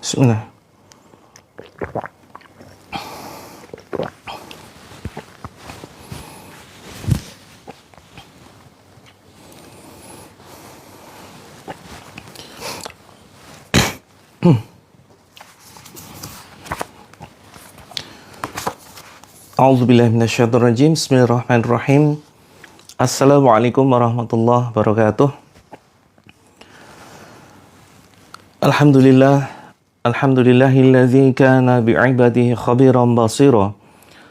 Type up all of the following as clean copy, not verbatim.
Bismillah. A'udzubillahi minasyaitonir rajim. Bismillahirrahmanirrahim. Assalamualaikum warahmatullahi wabarakatuh. Alhamdulillahilladzi kana bi'ibadihi khabiran basira.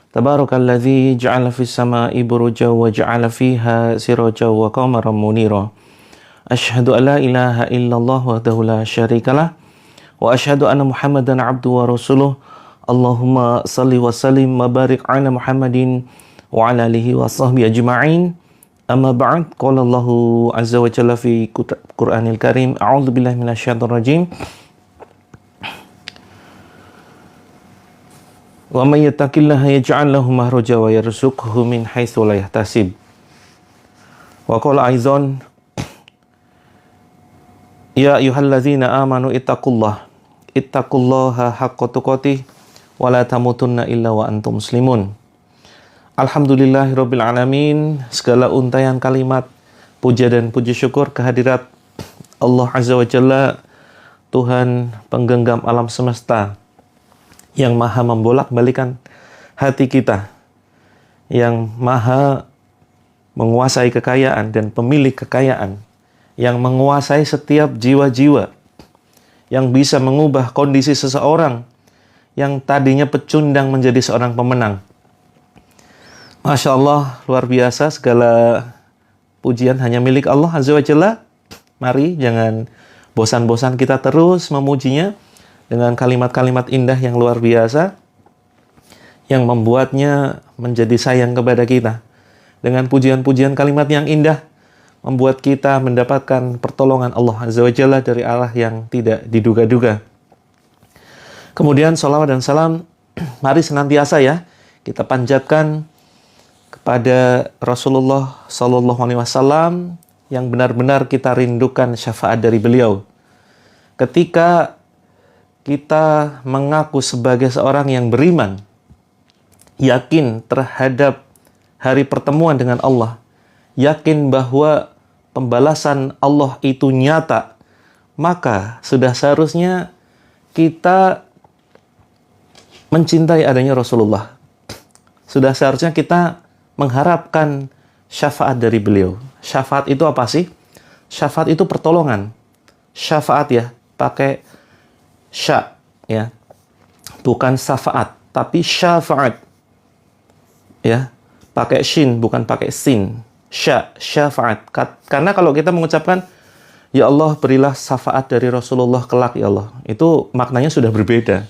Tabarakalladzi ja'ala fis sama'i burujan wa ja'ala fiha sirajan wa qamaran munira. Asyhadu an la ilaha illallah wahdahu la syarikalah wa asyhadu anna Muhammadan abduhu wa rasuluh. Allahumma salli wa sallim wa barik ala Muhammadin wa ala alihi wa sahbihi ajma'in. Amma ba'd, qala Allahu azza wa jalla fi Qur'anil Karim, a'udzu billahi minasyaitonir rajim. Wa may yattaqillaha yaj'al lahu makhraja wa yarzuqhu min haitsu la yahtasib. Wa qala aidan, ya ayyuhalladzina amanu ittaqullaha haqqa tuqatih wa la tamutunna illa wa antum muslimun. Alhamdulillahirabbil alamin. Segala untaian kalimat puja dan puji syukur kehadirat Allah Azza wa Jalla, Tuhan penggenggam alam semesta, yang maha membolak-balikan hati kita, yang maha menguasai kekayaan dan pemilik kekayaan, yang menguasai setiap jiwa-jiwa, yang bisa mengubah kondisi seseorang yang tadinya pecundang menjadi seorang pemenang. Masya Allah, luar biasa, segala pujian hanya milik Allah Azza wa Jalla. Mari jangan bosan-bosan kita terus memujinya dengan kalimat-kalimat indah yang luar biasa, yang membuatnya menjadi sayang kepada kita. Dengan pujian-pujian kalimat yang indah, membuat kita mendapatkan pertolongan Allah Azza wa Jalla dari Allah yang tidak diduga-duga. Kemudian salawat dan salam mari senantiasa ya kita panjatkan kepada Rasulullah Sallallahu Alaihi Wasallam, yang benar-benar kita rindukan syafaat dari beliau. Ketika kita mengaku sebagai seorang yang beriman, yakin terhadap hari pertemuan dengan Allah, yakin bahwa pembalasan Allah itu nyata, maka sudah seharusnya kita mencintai adanya Rasulullah. Sudah seharusnya kita mengharapkan syafaat dari beliau. Syafaat itu apa sih? Syafaat itu pertolongan. Syafaat ya, pakai sya ya. Bukan syafaat, tapi syafaat. Ya, pakai shin bukan pakai sin. Syafaat. Karena kalau kita mengucapkan ya Allah berilah syafaat dari Rasulullah kelak ya Allah, itu maknanya sudah berbeda.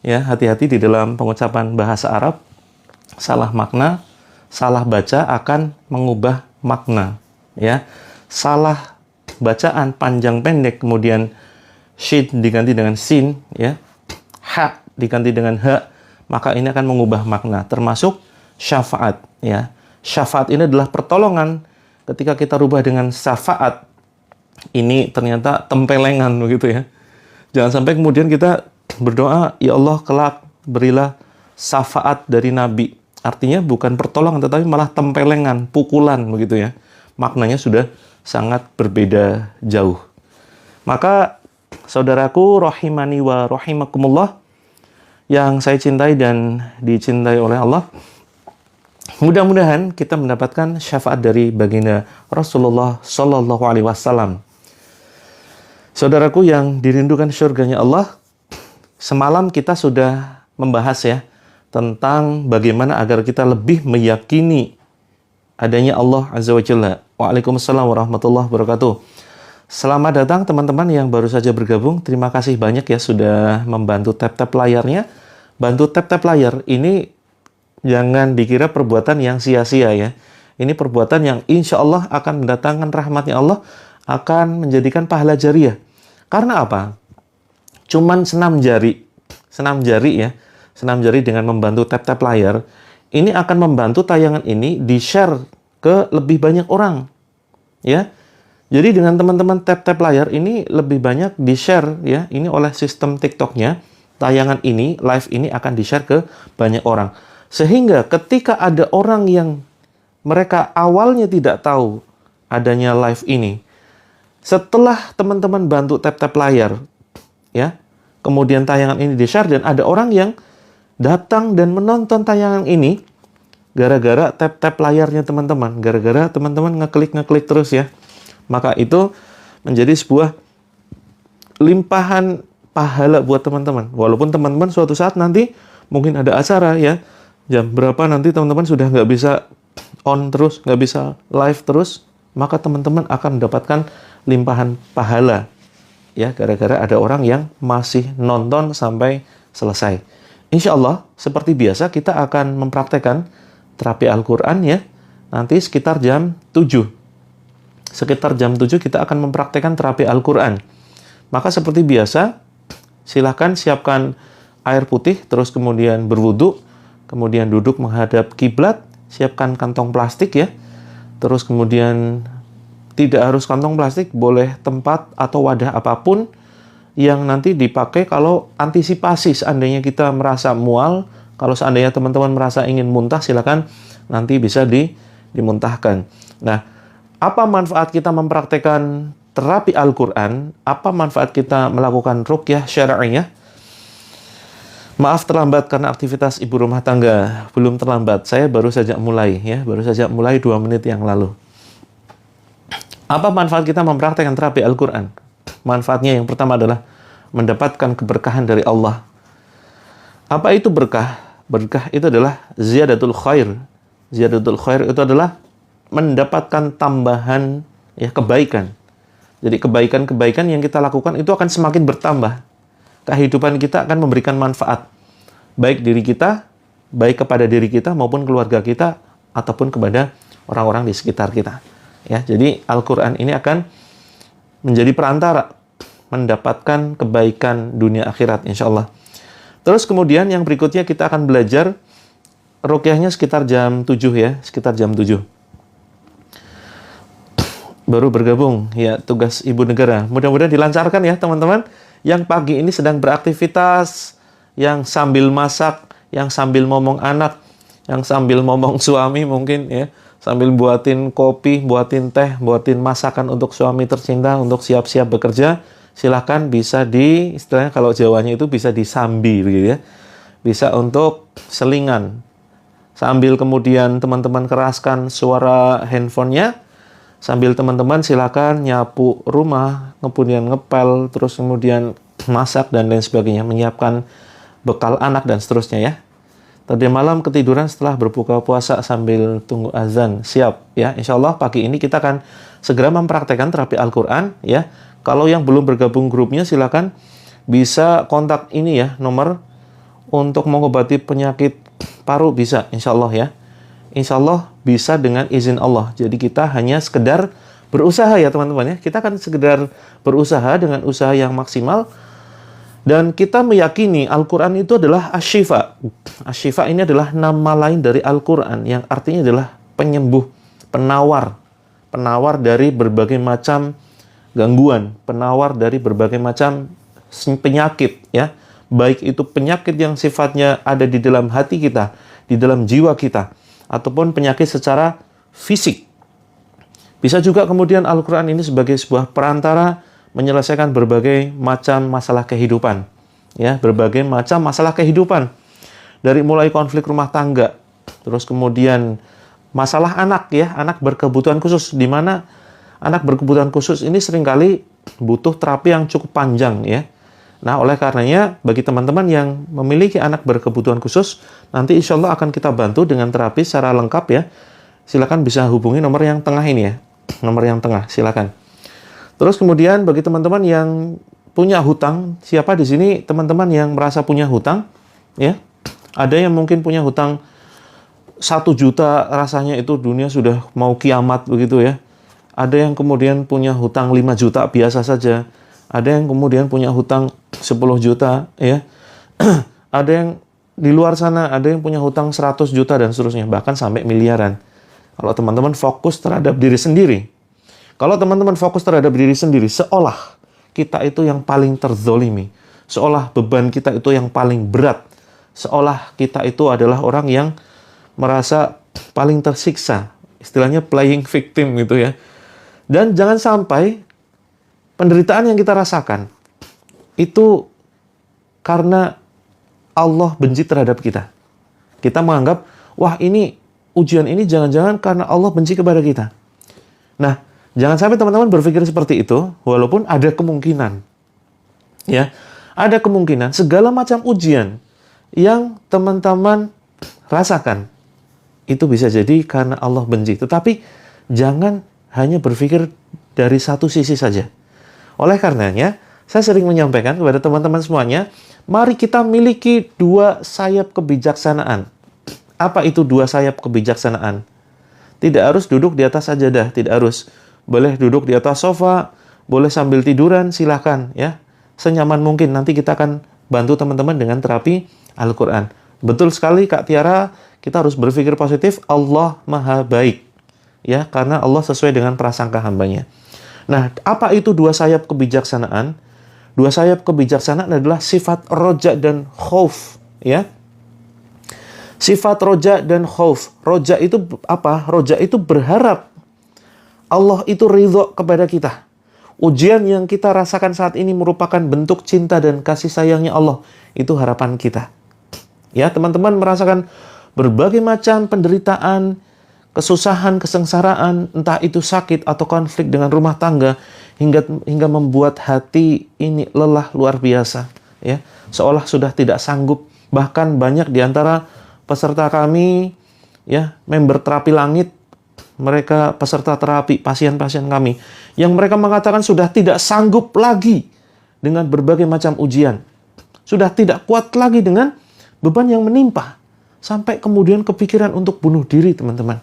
Ya, hati-hati di dalam pengucapan bahasa Arab. Salah makna, salah baca akan mengubah makna. Ya, salah bacaan panjang pendek, kemudian shin diganti dengan sin, ya, ha diganti dengan ha, maka ini akan mengubah makna. Termasuk syafaat. Ya, syafaat ini adalah pertolongan. Ketika kita rubah dengan syafaat, ini ternyata tempelengan begitu ya. Jangan sampai kemudian kita berdoa, ya Allah kelak berilah syafaat dari Nabi. Artinya bukan pertolongan, tetapi malah tempelengan, pukulan begitu ya. Maknanya sudah sangat berbeda jauh. Maka saudaraku rahimani wa rahimakumullah, yang saya cintai dan dicintai oleh Allah, mudah-mudahan kita mendapatkan syafaat dari baginda Rasulullah Sallallahu Alaihi Wasallam. Saudaraku yang dirindukan surganya Allah, semalam kita sudah membahas ya tentang bagaimana agar kita lebih meyakini adanya Allah Azza wa Jalla. Waalaikumsalam warahmatullahi wabarakatuh. Selamat datang teman-teman yang baru saja bergabung. Terima kasih banyak ya sudah membantu tap-tap layarnya. Bantu tap-tap layar ini jangan dikira perbuatan yang sia-sia ya. Ini perbuatan yang insya Allah akan mendatangkan rahmatnya Allah, akan menjadikan pahala jariah. Karena apa? Cuman senam jari ya, senam jari dengan membantu tap-tap layar, ini akan membantu tayangan ini di-share ke lebih banyak orang. Ya. Jadi dengan teman-teman tap-tap layar ini lebih banyak di-share ya, ini oleh sistem TikTok-nya. Tayangan ini, live ini akan di-share ke banyak orang. Sehingga ketika ada orang yang mereka awalnya tidak tahu adanya live ini, setelah teman-teman bantu tap-tap layar, ya, kemudian tayangan ini di-share dan ada orang yang datang dan menonton tayangan ini gara-gara tap-tap layarnya teman-teman, gara-gara teman-teman ngeklik terus ya. Maka itu menjadi sebuah limpahan pahala buat teman-teman. Walaupun teman-teman suatu saat nanti mungkin ada acara ya, jam berapa nanti teman-teman sudah nggak bisa on terus, nggak bisa live terus, maka teman-teman akan mendapatkan limpahan pahala ya, gara-gara ada orang yang masih nonton sampai selesai. Insya Allah, seperti biasa kita akan mempraktekkan terapi Al-Quran ya, nanti sekitar jam 7. Sekitar jam 7 kita akan mempraktekkan terapi Al-Quran. Maka seperti biasa, silakan siapkan air putih, terus kemudian berwudu, kemudian duduk menghadap kiblat, siapkan kantong plastik ya, terus kemudian tidak harus kantong plastik, boleh tempat atau wadah apapun yang nanti dipakai kalau antisipasi seandainya kita merasa mual, kalau seandainya teman-teman merasa ingin muntah, silakan nanti bisa dimuntahkan. Nah, apa manfaat kita mempraktekkan terapi Al-Quran? Apa manfaat kita melakukan ruqyah syar'iyah? Maaf terlambat karena aktivitas ibu rumah tangga. Belum terlambat, saya baru saja mulai ya, baru saja mulai 2 menit yang lalu. Apa manfaat kita mempraktekkan terapi Al-Quran? Manfaatnya yang pertama adalah mendapatkan keberkahan dari Allah. Apa itu berkah? Berkah itu adalah ziyadatul khair. Ziyadatul khair itu adalah mendapatkan tambahan ya kebaikan. Jadi kebaikan-kebaikan yang kita lakukan itu akan semakin bertambah. Kehidupan kita akan memberikan manfaat baik diri kita, baik kepada diri kita maupun keluarga kita ataupun kepada orang-orang di sekitar kita. Ya, jadi Al-Qur'an ini akan menjadi perantara mendapatkan kebaikan dunia akhirat insyaallah. Terus kemudian yang berikutnya kita akan belajar ruqyahnya sekitar jam 7 ya, sekitar jam 7. Baru bergabung ya tugas ibu negara. Mudah-mudahan dilancarkan ya teman-teman. Yang pagi ini sedang beraktivitas, yang sambil masak, yang sambil ngomong anak, yang sambil ngomong suami mungkin ya, sambil buatin kopi, buatin teh, buatin masakan untuk suami tercinta untuk siap-siap bekerja. Silahkan bisa istilahnya kalau Jawanya itu bisa disambi begitu ya. Bisa untuk selingan. Sambil kemudian teman-teman keraskan suara handphonenya. Sambil teman-teman silakan nyapu rumah, kemudian ngepel, terus kemudian masak dan lain sebagainya, menyiapkan bekal anak dan seterusnya ya. Tadi malam ketiduran setelah berbuka puasa sambil tunggu azan, siap ya. Insya Allah pagi ini kita akan segera mempraktekkan terapi Al-Quran ya. Kalau yang belum bergabung grupnya silakan bisa kontak ini ya, nomor untuk mengobati penyakit paru bisa insya Allah ya. Insya Allah bisa dengan izin Allah. Jadi kita hanya sekedar berusaha ya teman-teman ya. Kita akan sekedar berusaha dengan usaha yang maksimal. Dan kita meyakini Al-Quran itu adalah asy-syifa. Asy-syifa ini adalah nama lain dari Al-Quran yang artinya adalah penyembuh, penawar. Penawar dari berbagai macam gangguan. Penawar dari berbagai macam penyakit ya. Baik itu penyakit yang sifatnya ada di dalam hati kita, di dalam jiwa kita, ataupun penyakit secara fisik. Bisa juga kemudian Al-Quran ini sebagai sebuah perantara menyelesaikan berbagai macam masalah kehidupan. Ya, berbagai macam masalah kehidupan. Dari mulai konflik rumah tangga, terus kemudian masalah anak ya, anak berkebutuhan khusus, di mana anak berkebutuhan khusus ini seringkali butuh terapi yang cukup panjang ya. Nah, oleh karenanya, bagi teman-teman yang memiliki anak berkebutuhan khusus, nanti insya Allah akan kita bantu dengan terapi secara lengkap ya. Silakan bisa hubungi nomor yang tengah ini ya. Nomor yang tengah, silakan. Terus kemudian bagi teman-teman yang punya hutang, siapa di sini teman-teman yang merasa punya hutang? Ya, ada yang mungkin punya hutang 1 juta, rasanya itu dunia sudah mau kiamat begitu ya. Ada yang kemudian punya hutang 5 juta biasa saja. Ada yang kemudian punya hutang 10 juta ya. Ada yang di luar sana, ada yang punya hutang 100 juta dan seterusnya, bahkan sampai miliaran. Kalau teman-teman fokus terhadap diri sendiri, Kalau teman-teman fokus terhadap diri sendiri, seolah kita itu yang paling terzolimi, seolah beban kita itu yang paling berat, seolah kita itu adalah orang yang merasa paling tersiksa, istilahnya playing victim gitu ya. Dan jangan sampai penderitaan yang kita rasakan itu karena Allah benci terhadap kita. Kita menganggap, wah ini ujian ini jangan-jangan karena Allah benci kepada kita. Nah, jangan sampai teman-teman berpikir seperti itu, walaupun ada kemungkinan. Ya, ada kemungkinan segala macam ujian yang teman-teman rasakan itu bisa jadi karena Allah benci. Tetapi jangan hanya berpikir dari satu sisi saja. Oleh karenanya, saya sering menyampaikan kepada teman-teman semuanya, mari kita miliki dua sayap kebijaksanaan. Apa itu dua sayap kebijaksanaan? Tidak harus duduk di atas sajadah, tidak harus. Boleh duduk di atas sofa, boleh sambil tiduran, silahkan ya. Senyaman mungkin, nanti kita akan bantu teman-teman dengan terapi Al-Quran. Betul sekali Kak Tiara, kita harus berpikir positif, Allah Maha Baik. Ya, karena Allah sesuai dengan prasangka hambanya. Nah, apa itu dua sayap kebijaksanaan? Dua sayap kebijaksanaan adalah sifat roja dan khauf, ya. Sifat roja dan khauf. Roja itu apa? Roja itu berharap Allah itu ridho kepada kita. Ujian yang kita rasakan saat ini merupakan bentuk cinta dan kasih sayangnya Allah. Itu harapan kita. Ya, teman-teman merasakan berbagai macam penderitaan, kesusahan, kesengsaraan, entah itu sakit atau konflik dengan rumah tangga, hingga membuat hati ini lelah luar biasa, ya, seolah sudah tidak sanggup. Bahkan banyak di antara peserta kami, ya, member terapi langit, mereka peserta terapi, pasien-pasien kami, yang mereka mengatakan sudah tidak sanggup lagi dengan berbagai macam ujian, sudah tidak kuat lagi dengan beban yang menimpa, sampai kemudian kepikiran untuk bunuh diri, teman-teman.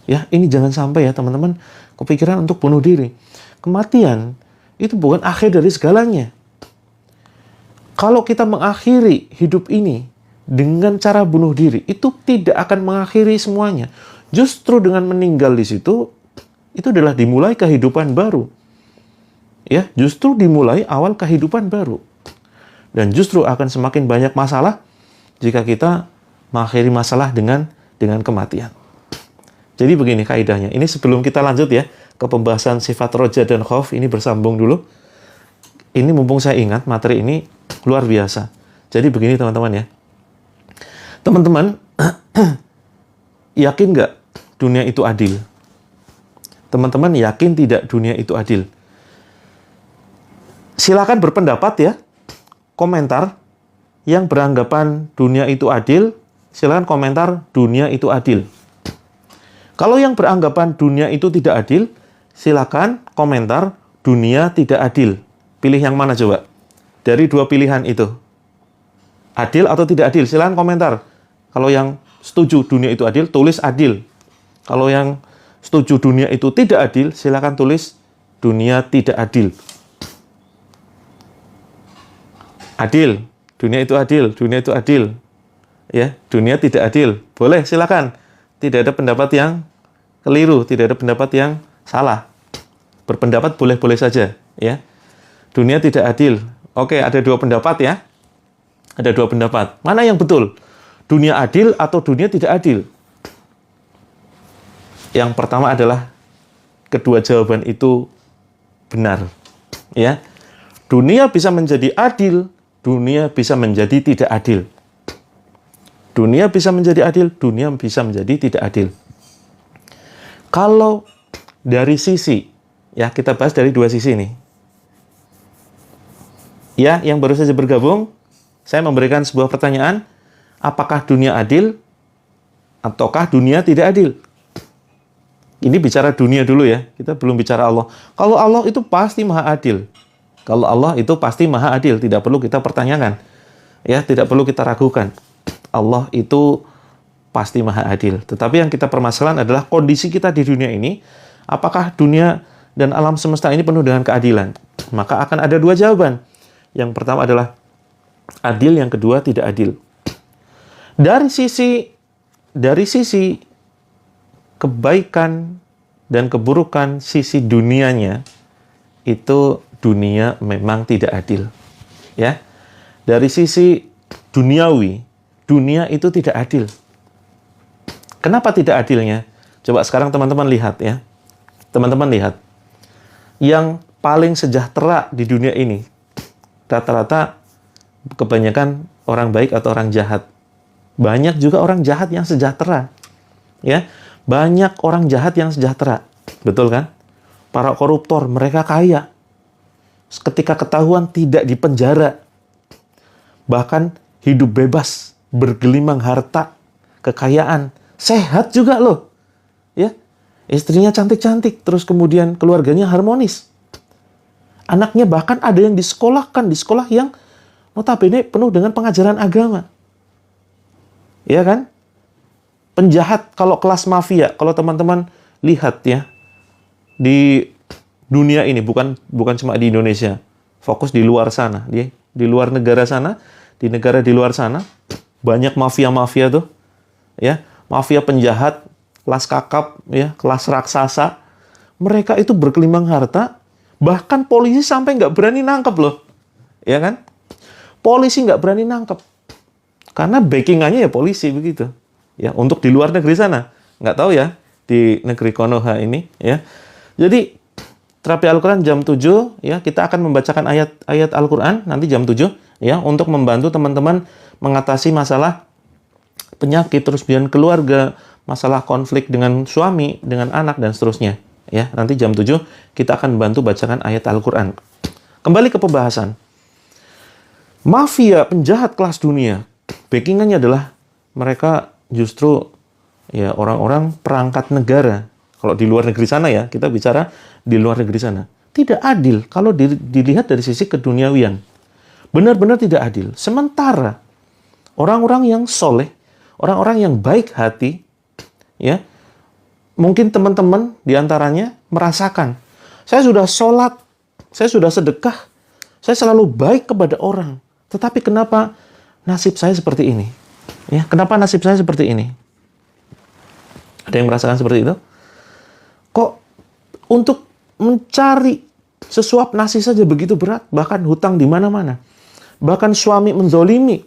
Ya, ini jangan sampai ya teman-teman kepikiran untuk bunuh diri. Kematian itu bukan akhir dari segalanya. Kalau kita mengakhiri hidup ini dengan cara bunuh diri, itu tidak akan mengakhiri semuanya. Justru dengan meninggal di situ, itu adalah dimulai kehidupan baru. Ya, justru dimulai awal kehidupan baru. Dan justru akan semakin banyak masalah jika kita mengakhiri masalah dengan kematian. Jadi begini kaidahnya. Ini sebelum kita lanjut ya ke pembahasan sifat roja dan khauf, ini bersambung dulu. Ini mumpung saya ingat materi ini luar biasa. Jadi begini teman-teman ya. Teman-teman, yakin nggak dunia itu adil? Teman-teman yakin tidak dunia itu adil? Silakan berpendapat ya. Komentar yang beranggapan dunia itu adil, silakan komentar dunia itu adil. Kalau yang beranggapan dunia itu tidak adil, silakan komentar dunia tidak adil. Pilih yang mana coba? Dari dua pilihan itu. Adil atau tidak adil? Silakan komentar. Kalau yang setuju dunia itu adil, tulis adil. Kalau yang setuju dunia itu tidak adil, silakan tulis dunia tidak adil. Adil, dunia itu adil, dunia itu adil. Ya, dunia tidak adil. Boleh, silakan. Tidak ada pendapat yang keliru, tidak ada pendapat yang salah. Berpendapat boleh-boleh saja, ya. Dunia tidak adil. Oke, ada dua pendapat ya. Ada dua pendapat. Mana yang betul? Dunia adil atau dunia tidak adil? Yang pertama adalah kedua jawaban itu benar, ya. Dunia bisa menjadi adil, dunia bisa menjadi tidak adil. Dunia bisa menjadi adil, dunia bisa menjadi tidak adil. Kalau dari sisi, ya kita bahas dari dua sisi nih. Ya, yang baru saja bergabung, saya memberikan sebuah pertanyaan, apakah dunia adil ataukah dunia tidak adil? Ini bicara dunia dulu ya, kita belum bicara Allah. Kalau Allah itu pasti maha adil. Kalau Allah itu pasti maha adil, tidak perlu kita pertanyakan. Ya, tidak perlu kita ragukan. Allah itu pasti maha adil. Tetapi yang kita permasalahan adalah kondisi kita di dunia ini. Apakah dunia dan alam semesta ini penuh dengan keadilan? Maka akan ada dua jawaban. Yang pertama adalah adil, yang kedua tidak adil. Dari sisi kebaikan dan keburukan sisi dunianya, itu dunia memang tidak adil. Ya. Dari sisi duniawi, dunia itu tidak adil. Kenapa tidak adilnya? Coba sekarang teman-teman lihat ya. Teman-teman lihat. Yang paling sejahtera di dunia ini, rata-rata kebanyakan orang baik atau orang jahat. Banyak juga orang jahat yang sejahtera. Ya. Banyak orang jahat yang sejahtera. Betul kan? Para koruptor, mereka kaya. Ketika ketahuan tidak dipenjara. Bahkan hidup bebas, bergelimang harta, kekayaan, sehat juga loh. Ya. Istrinya cantik-cantik, terus kemudian keluarganya harmonis. Anaknya bahkan ada yang disekolahkan di sekolah yang notabene penuh dengan pengajaran agama. Ya kan? Penjahat kalau kelas mafia, kalau teman-teman lihat ya, di dunia ini, bukan cuma di Indonesia, fokus di luar sana, di luar negara sana, di negara di luar sana, banyak mafia-mafia tuh, ya, mafia penjahat, kelas kakap, ya, kelas raksasa, mereka itu bergelimang harta, bahkan polisi sampai nggak berani nangkep loh, ya kan? Polisi nggak berani nangkep, karena backingannya ya polisi begitu. Ya, untuk di luar negeri sana. Nggak tahu ya, di negeri Konoha ini. Ya. Jadi, terapi Al-Quran jam 7, ya, kita akan membacakan ayat-ayat Al-Quran nanti jam 7, ya, untuk membantu teman-teman mengatasi masalah penyakit, terus kemudian keluarga, masalah konflik dengan suami, dengan anak, dan seterusnya. Ya, nanti jam 7, kita akan membantu bacakan ayat Al-Quran. Kembali ke pembahasan. Mafia penjahat kelas dunia, backingannya adalah mereka justru ya orang-orang perangkat negara. Kalau di luar negeri sana ya, kita bicara di luar negeri sana. Tidak adil kalau dilihat dari sisi keduniawian. Benar-benar tidak adil. Sementara orang-orang yang soleh, orang-orang yang baik hati, ya, mungkin teman-teman diantaranya merasakan, saya sudah sholat, saya sudah sedekah, saya selalu baik kepada orang. Tetapi kenapa nasib saya seperti ini? Ya, kenapa nasib saya seperti ini? Ada yang merasakan seperti itu? Kok untuk mencari sesuap nasi saja begitu berat? Bahkan hutang di mana-mana. Bahkan suami menzolimi.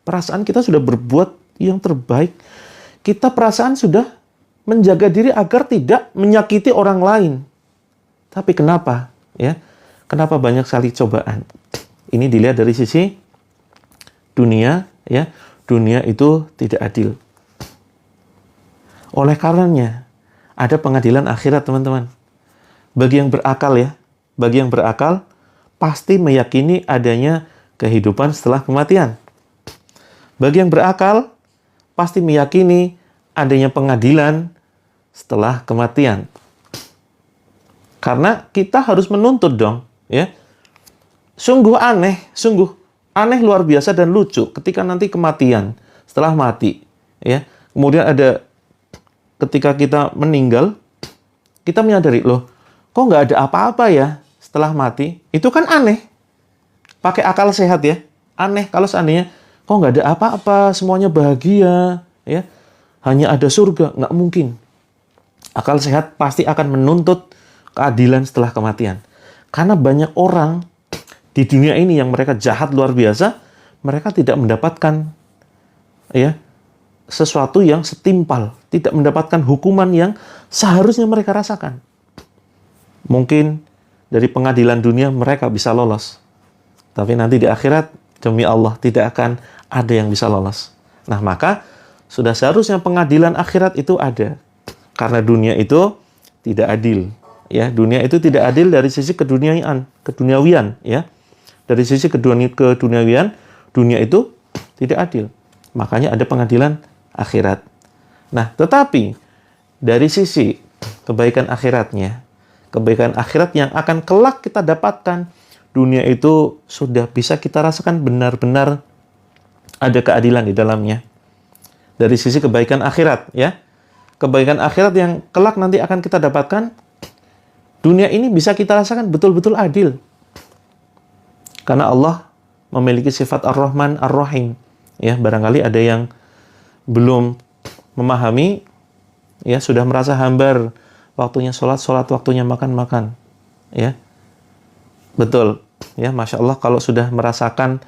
Perasaan kita sudah berbuat yang terbaik. Kita perasaan sudah menjaga diri agar tidak menyakiti orang lain. Tapi kenapa? Ya, kenapa banyak sekali cobaan? Ini dilihat dari sisi dunia, ya. Dunia itu tidak adil. Oleh karenanya, ada pengadilan akhirat, teman-teman. Bagi yang berakal ya, bagi yang berakal, pasti meyakini adanya kehidupan setelah kematian. Bagi yang berakal, pasti meyakini adanya pengadilan setelah kematian. Karena kita harus menuntut dong, ya. Sungguh aneh luar biasa dan lucu ketika nanti kematian, setelah mati, ya. Kemudian ada ketika kita meninggal, kita menyadari, loh, kok nggak ada apa-apa ya setelah mati? Itu kan aneh. Pakai akal sehat ya. Aneh kalau seandainya, kok nggak ada apa-apa, semuanya bahagia, ya. Hanya ada surga, nggak mungkin. Akal sehat pasti akan menuntut keadilan setelah kematian. Karena banyak orang di dunia ini yang mereka jahat luar biasa, mereka tidak mendapatkan ya sesuatu yang setimpal, tidak mendapatkan hukuman yang seharusnya mereka rasakan. Mungkin dari pengadilan dunia mereka bisa lolos, tapi nanti di akhirat demi Allah tidak akan ada yang bisa lolos. Nah, maka sudah seharusnya pengadilan akhirat itu ada, karena dunia itu tidak adil. Ya, dunia itu tidak adil dari sisi keduniawian, ya. Dari sisi keduniawian, dunia itu tidak adil. Makanya ada pengadilan akhirat. Nah, tetapi dari sisi kebaikan akhiratnya, kebaikan akhirat yang akan kelak kita dapatkan, dunia itu sudah bisa kita rasakan benar-benar ada keadilan di dalamnya. Dari sisi kebaikan akhirat, ya. Kebaikan akhirat yang kelak nanti akan kita dapatkan, dunia ini bisa kita rasakan betul-betul adil. Karena Allah memiliki sifat Ar-Rahman, Ar-Rahim. Ya, barangkali ada yang belum memahami, ya, sudah merasa hambar waktunya sholat, sholat, waktunya makan, makan. Ya, betul. Ya, Masya Allah, kalau sudah merasakan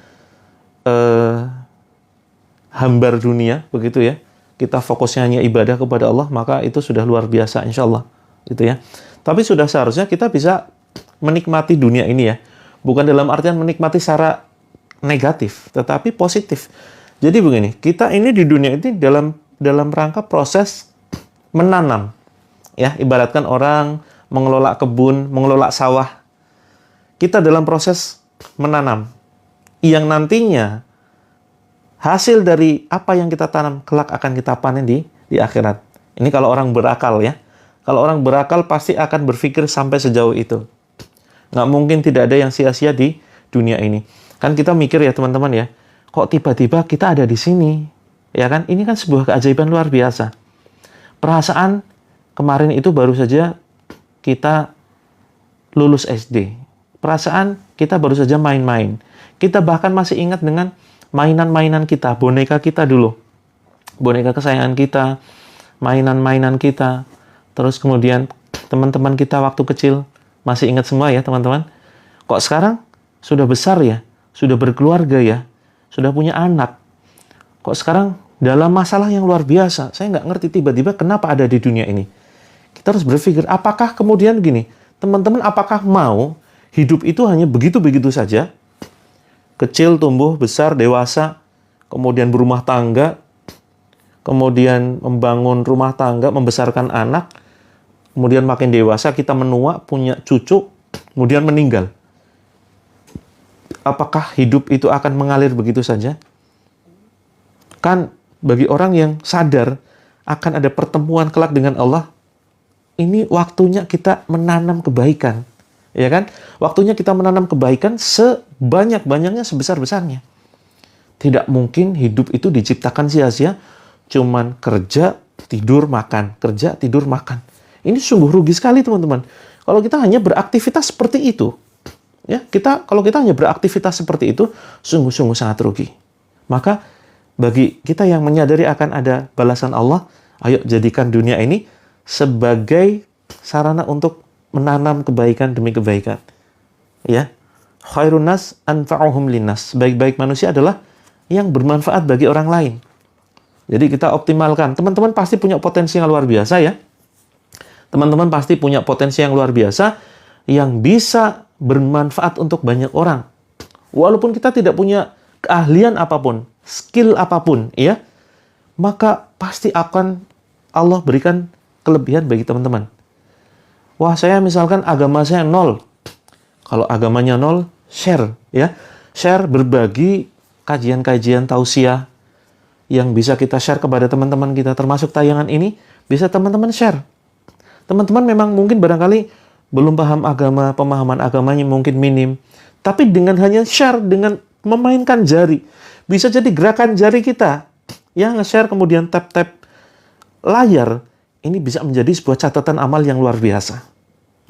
hambar dunia, begitu ya, kita fokusnya hanya ibadah kepada Allah, maka itu sudah luar biasa, insya Allah. Gitu ya. Tapi sudah seharusnya kita bisa menikmati dunia ini ya. Bukan dalam artian menikmati secara negatif, tetapi positif. Jadi begini, kita ini di dunia ini dalam rangka proses menanam. Ya, ibaratkan orang mengelola kebun, mengelola sawah. Kita dalam proses menanam. Yang nantinya hasil dari apa yang kita tanam kelak akan kita panen di akhirat. Ini kalau orang berakal ya. Kalau orang berakal pasti akan berpikir sampai sejauh itu. Nggak mungkin tidak ada yang sia-sia di dunia ini. Kan kita mikir ya teman-teman ya, kok tiba-tiba kita ada di sini? Ya kan? Ini kan sebuah keajaiban luar biasa. Perasaan kemarin itu baru saja kita lulus SD. Perasaan kita baru saja main-main. Kita bahkan masih ingat dengan mainan-mainan kita, boneka kita dulu. Boneka kesayangan kita, mainan-mainan kita. Terus kemudian teman-teman kita waktu kecil, masih ingat semua ya teman-teman? Kok sekarang sudah besar ya? Sudah berkeluarga ya? Sudah punya anak? Kok sekarang dalam masalah yang luar biasa? Saya nggak ngerti tiba-tiba kenapa ada di dunia ini. Kita harus berpikir, apakah kemudian gini, teman-teman apakah mau hidup itu hanya begitu-begitu saja? Kecil, tumbuh, besar, dewasa, kemudian berumah tangga, kemudian membangun rumah tangga, membesarkan anak, kemudian makin dewasa, kita menua, punya cucu, kemudian meninggal. Apakah hidup itu akan mengalir begitu saja? Kan bagi orang yang sadar akan ada pertemuan kelak dengan Allah, ini waktunya kita menanam kebaikan. Ya kan? Waktunya kita menanam kebaikan sebanyak-banyaknya, sebesar-besarnya. Tidak mungkin hidup itu diciptakan sia-sia, cuman kerja, tidur, makan. Kerja, tidur, makan. Ini sungguh rugi sekali teman-teman. Kalau kita hanya beraktivitas seperti itu, ya, kalau kita hanya beraktivitas seperti itu, sungguh-sungguh sangat rugi. Maka bagi kita yang menyadari akan ada balasan Allah, ayo jadikan dunia ini sebagai sarana untuk menanam kebaikan demi kebaikan. Ya. Khairun nas anfa'uhum linnas. Baik-baik manusia adalah yang bermanfaat bagi orang lain. Jadi kita optimalkan. Teman-teman pasti punya potensi yang luar biasa ya. Teman-teman pasti punya potensi yang luar biasa yang bisa bermanfaat untuk banyak orang. Walaupun kita tidak punya keahlian apapun, skill apapun, ya, maka pasti akan Allah berikan kelebihan bagi teman-teman. Wah, saya misalkan agama saya 0. Kalau agamanya 0, share, ya. Share, berbagi kajian-kajian tausiah yang bisa kita share kepada teman-teman kita, termasuk tayangan ini, bisa teman-teman share. Teman-teman memang mungkin barangkali belum paham agama, pemahaman agamanya mungkin minim. Tapi dengan hanya share, dengan memainkan jari, bisa jadi gerakan jari kita yang nge-share kemudian tap-tap layar, ini bisa menjadi sebuah catatan amal yang luar biasa.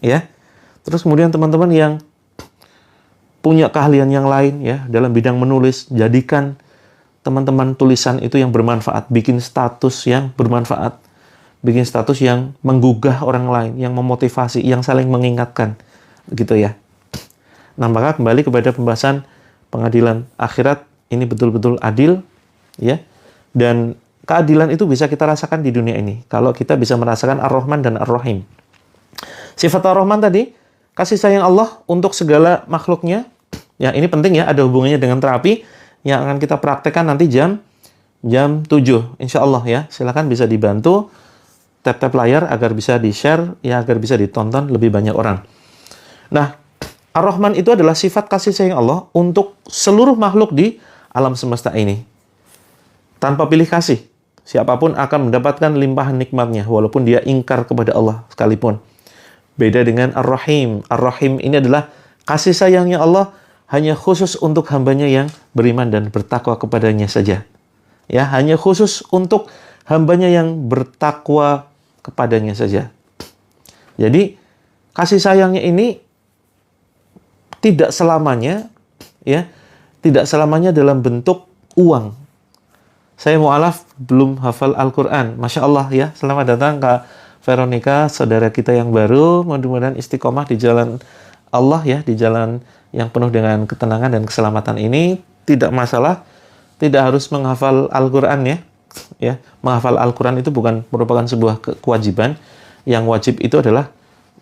Ya. Terus kemudian teman-teman yang punya keahlian yang lain ya dalam bidang menulis, jadikan teman-teman tulisan itu yang bermanfaat, bikin status yang bermanfaat, bikin status yang menggugah orang lain, yang memotivasi, yang saling mengingatkan, gitu ya. Nah, maka kembali kepada pembahasan pengadilan akhirat, ini betul-betul adil, ya. Dan keadilan itu bisa kita rasakan di dunia ini, kalau kita bisa merasakan Ar-Rahman dan Ar-Rahim. Sifat Ar-Rahman tadi, kasih sayang Allah untuk segala makhluknya, ya ini penting ya, ada hubungannya dengan terapi, yang akan kita praktekkan nanti jam 7, insya Allah ya. Silakan bisa dibantu, tap-tap layar agar bisa di-share, ya agar bisa ditonton lebih banyak orang. Nah, Ar-Rahman itu adalah sifat kasih sayang Allah untuk seluruh makhluk di alam semesta ini. Tanpa pilih kasih, siapapun akan mendapatkan limpahan nikmatnya, walaupun dia ingkar kepada Allah sekalipun. Beda dengan Ar-Rahim. Ar-Rahim ini adalah kasih sayangnya Allah hanya khusus untuk hambanya yang beriman dan bertakwa kepadanya saja. Ya, hanya khusus untuk hambanya yang bertakwa kepadanya saja. Jadi, kasih sayangnya ini tidak selamanya, ya, tidak selamanya dalam bentuk uang. Saya mu'alaf belum hafal Al-Quran. Masya Allah ya, selamat datang Kak Veronica, saudara kita yang baru, mudah-mudahan istiqomah di jalan Allah ya, di jalan yang penuh dengan ketenangan dan keselamatan ini. Tidak masalah, tidak harus menghafal Al-Quran ya. Ya, menghafal Al-Quran itu bukan merupakan sebuah kewajiban. Yang wajib itu adalah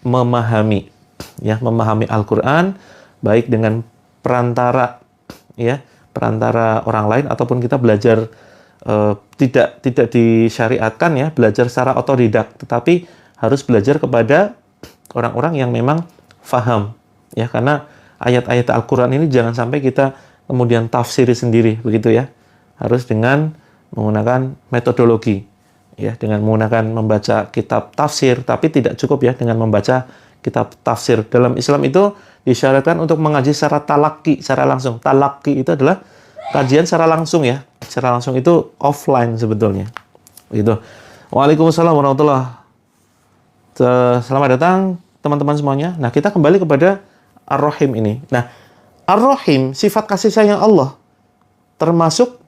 memahami, ya, memahami Al-Quran baik dengan perantara, ya, perantara orang lain ataupun kita belajar tidak disyariatkan ya, belajar secara otodidak, tetapi harus belajar kepada orang-orang yang memang faham, ya, karena ayat-ayat Al-Quran ini jangan sampai kita kemudian tafsiri sendiri, begitu ya, harus dengan menggunakan metodologi, ya, dengan menggunakan membaca kitab tafsir, tapi tidak cukup ya dengan membaca kitab tafsir. Dalam Islam itu disyaratkan untuk mengaji secara talaki, secara langsung. Talaki itu adalah kajian secara langsung ya, secara langsung itu offline sebetulnya. Gitu. Waalaikumsalam warahmatullahi wabarakatuh. Selamat datang teman-teman semuanya. Nah, kita kembali kepada Ar-Rahim ini. Nah, Ar-Rahim, sifat kasih sayang Allah, termasuk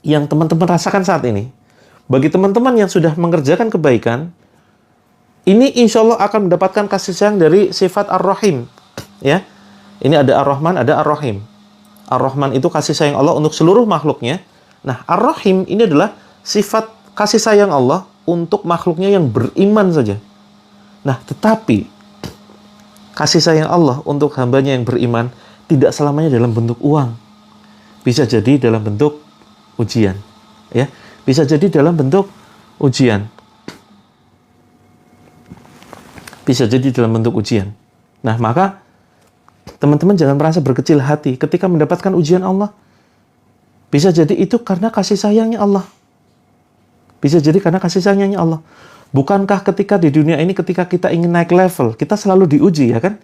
yang teman-teman rasakan saat ini. Bagi teman-teman yang sudah mengerjakan kebaikan, ini insya Allah akan mendapatkan kasih sayang dari sifat Ar-Rahim. Ya, ini ada Ar-Rahman, ada Ar-Rahim. Ar-Rahman itu kasih sayang Allah untuk seluruh makhluknya. Nah, Ar-Rahim ini adalah sifat kasih sayang Allah untuk makhluknya yang beriman saja. Nah, tetapi kasih sayang Allah untuk hambanya yang beriman tidak selamanya dalam bentuk uang. Bisa jadi dalam bentuk ujian. Ya, bisa jadi dalam bentuk ujian. Bisa jadi dalam bentuk ujian. Nah, maka teman-teman jangan merasa berkecil hati ketika mendapatkan ujian Allah. Bisa jadi itu karena kasih sayangnya Allah. Bisa jadi karena kasih sayangnya Allah. Bukankah ketika di dunia ini, ketika kita ingin naik level, kita selalu diuji, ya kan?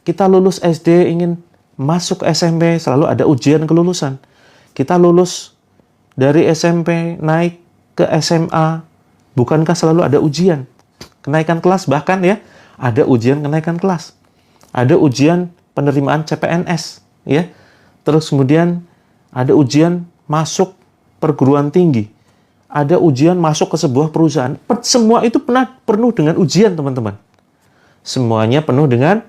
Kita lulus SD, ingin masuk ke SMP, selalu ada ujian kelulusan. Kita lulus dari SMP, naik ke SMA, bukankah selalu ada ujian? Kenaikan kelas bahkan ya, ada ujian kenaikan kelas. Ada ujian penerimaan CPNS, ya. Terus kemudian ada ujian masuk perguruan tinggi. Ada ujian masuk ke sebuah perusahaan. Semua itu penuh dengan ujian, teman-teman. Semuanya penuh dengan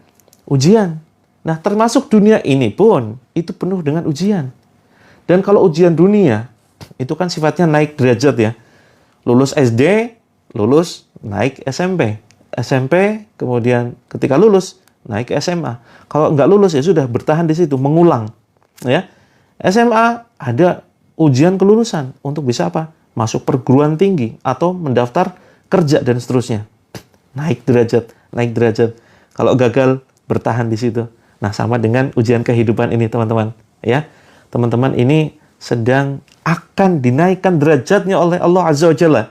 ujian. Nah, termasuk dunia ini pun itu penuh dengan ujian. Dan kalau ujian dunia, itu kan sifatnya naik derajat ya. Lulus SD, lulus, naik SMP. SMP, kemudian ketika lulus, naik ke SMA. Kalau nggak lulus ya sudah bertahan di situ, mengulang. Ya. SMA ada ujian kelulusan untuk bisa apa? Masuk perguruan tinggi atau mendaftar kerja dan seterusnya. Naik derajat, naik derajat. Kalau gagal, bertahan di situ. Nah, sama dengan ujian kehidupan ini, teman-teman. Ya, teman-teman ini sedang akan dinaikkan derajatnya oleh Allah Azza wa Jalla.